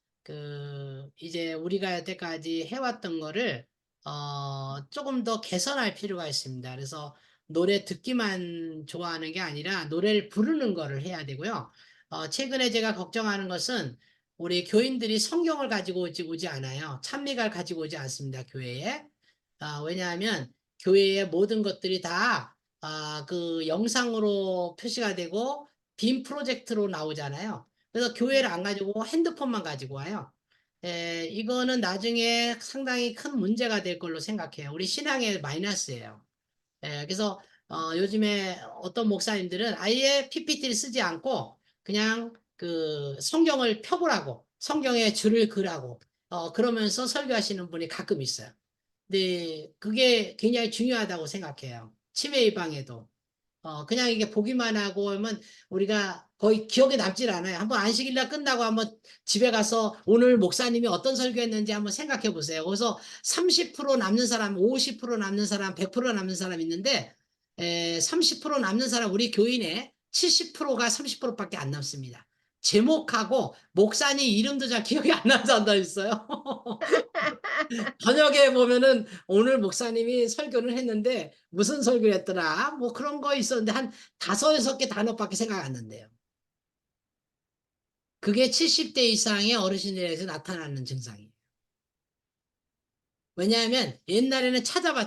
이제 우리가 여태까지 해왔던 거를 조금 더 개선할 필요가 있습니다. 그래서 노래 듣기만 좋아하는 게 아니라 노래를 부르는 거를 해야 되고요. 최근에 제가 걱정하는 것은 우리 교인들이 성경을 가지고 오지 않아요. 찬미가를 가지고 오지 않습니다. 교회에. 왜냐하면 교회의 모든 것들이 다 그 영상으로 표시가 되고 빔 프로젝트로 나오잖아요. 그래서 교회를 안 가지고 핸드폰만 가지고 와요. 이거는 나중에 상당히 큰 문제가 될 걸로 생각해요. 우리 신앙의 마이너스예요. 그래서 요즘에 어떤 목사님들은 아예 PPT를 쓰지 않고 그냥 그 성경을 펴보라고 성경에 줄을 그라고 그러면서 설교하시는 분이 가끔 있어요. 근데 그게 굉장히 중요하다고 생각해요. 치매 예방에도. 그냥 이게 보기만 하고 하면 우리가 거의 기억에 남질 않아요. 한번 안식일날 끝나고 한번 집에 가서 오늘 목사님이 어떤 설교했는지 한번 생각해 보세요. 그래서 30% 남는 사람, 50% 남는 사람, 100% 남는 사람 있는데 30% 남는 사람 우리 교인의 70%가 30%밖에 안 남습니다. 제목하고 목사님 이름도 잘 기억이 안 나는 사람도 있어요. 저녁에 보면은 오늘 목사님이 설교를 했는데 무슨 설교를 했더라 뭐 그런 거 있었는데 한 5-6개 단어밖에 생각 안 난대요. 그게 70대 이상의 어르신들에서 나타나는 증상이에요. 왜냐하면 옛날에는 찾아봤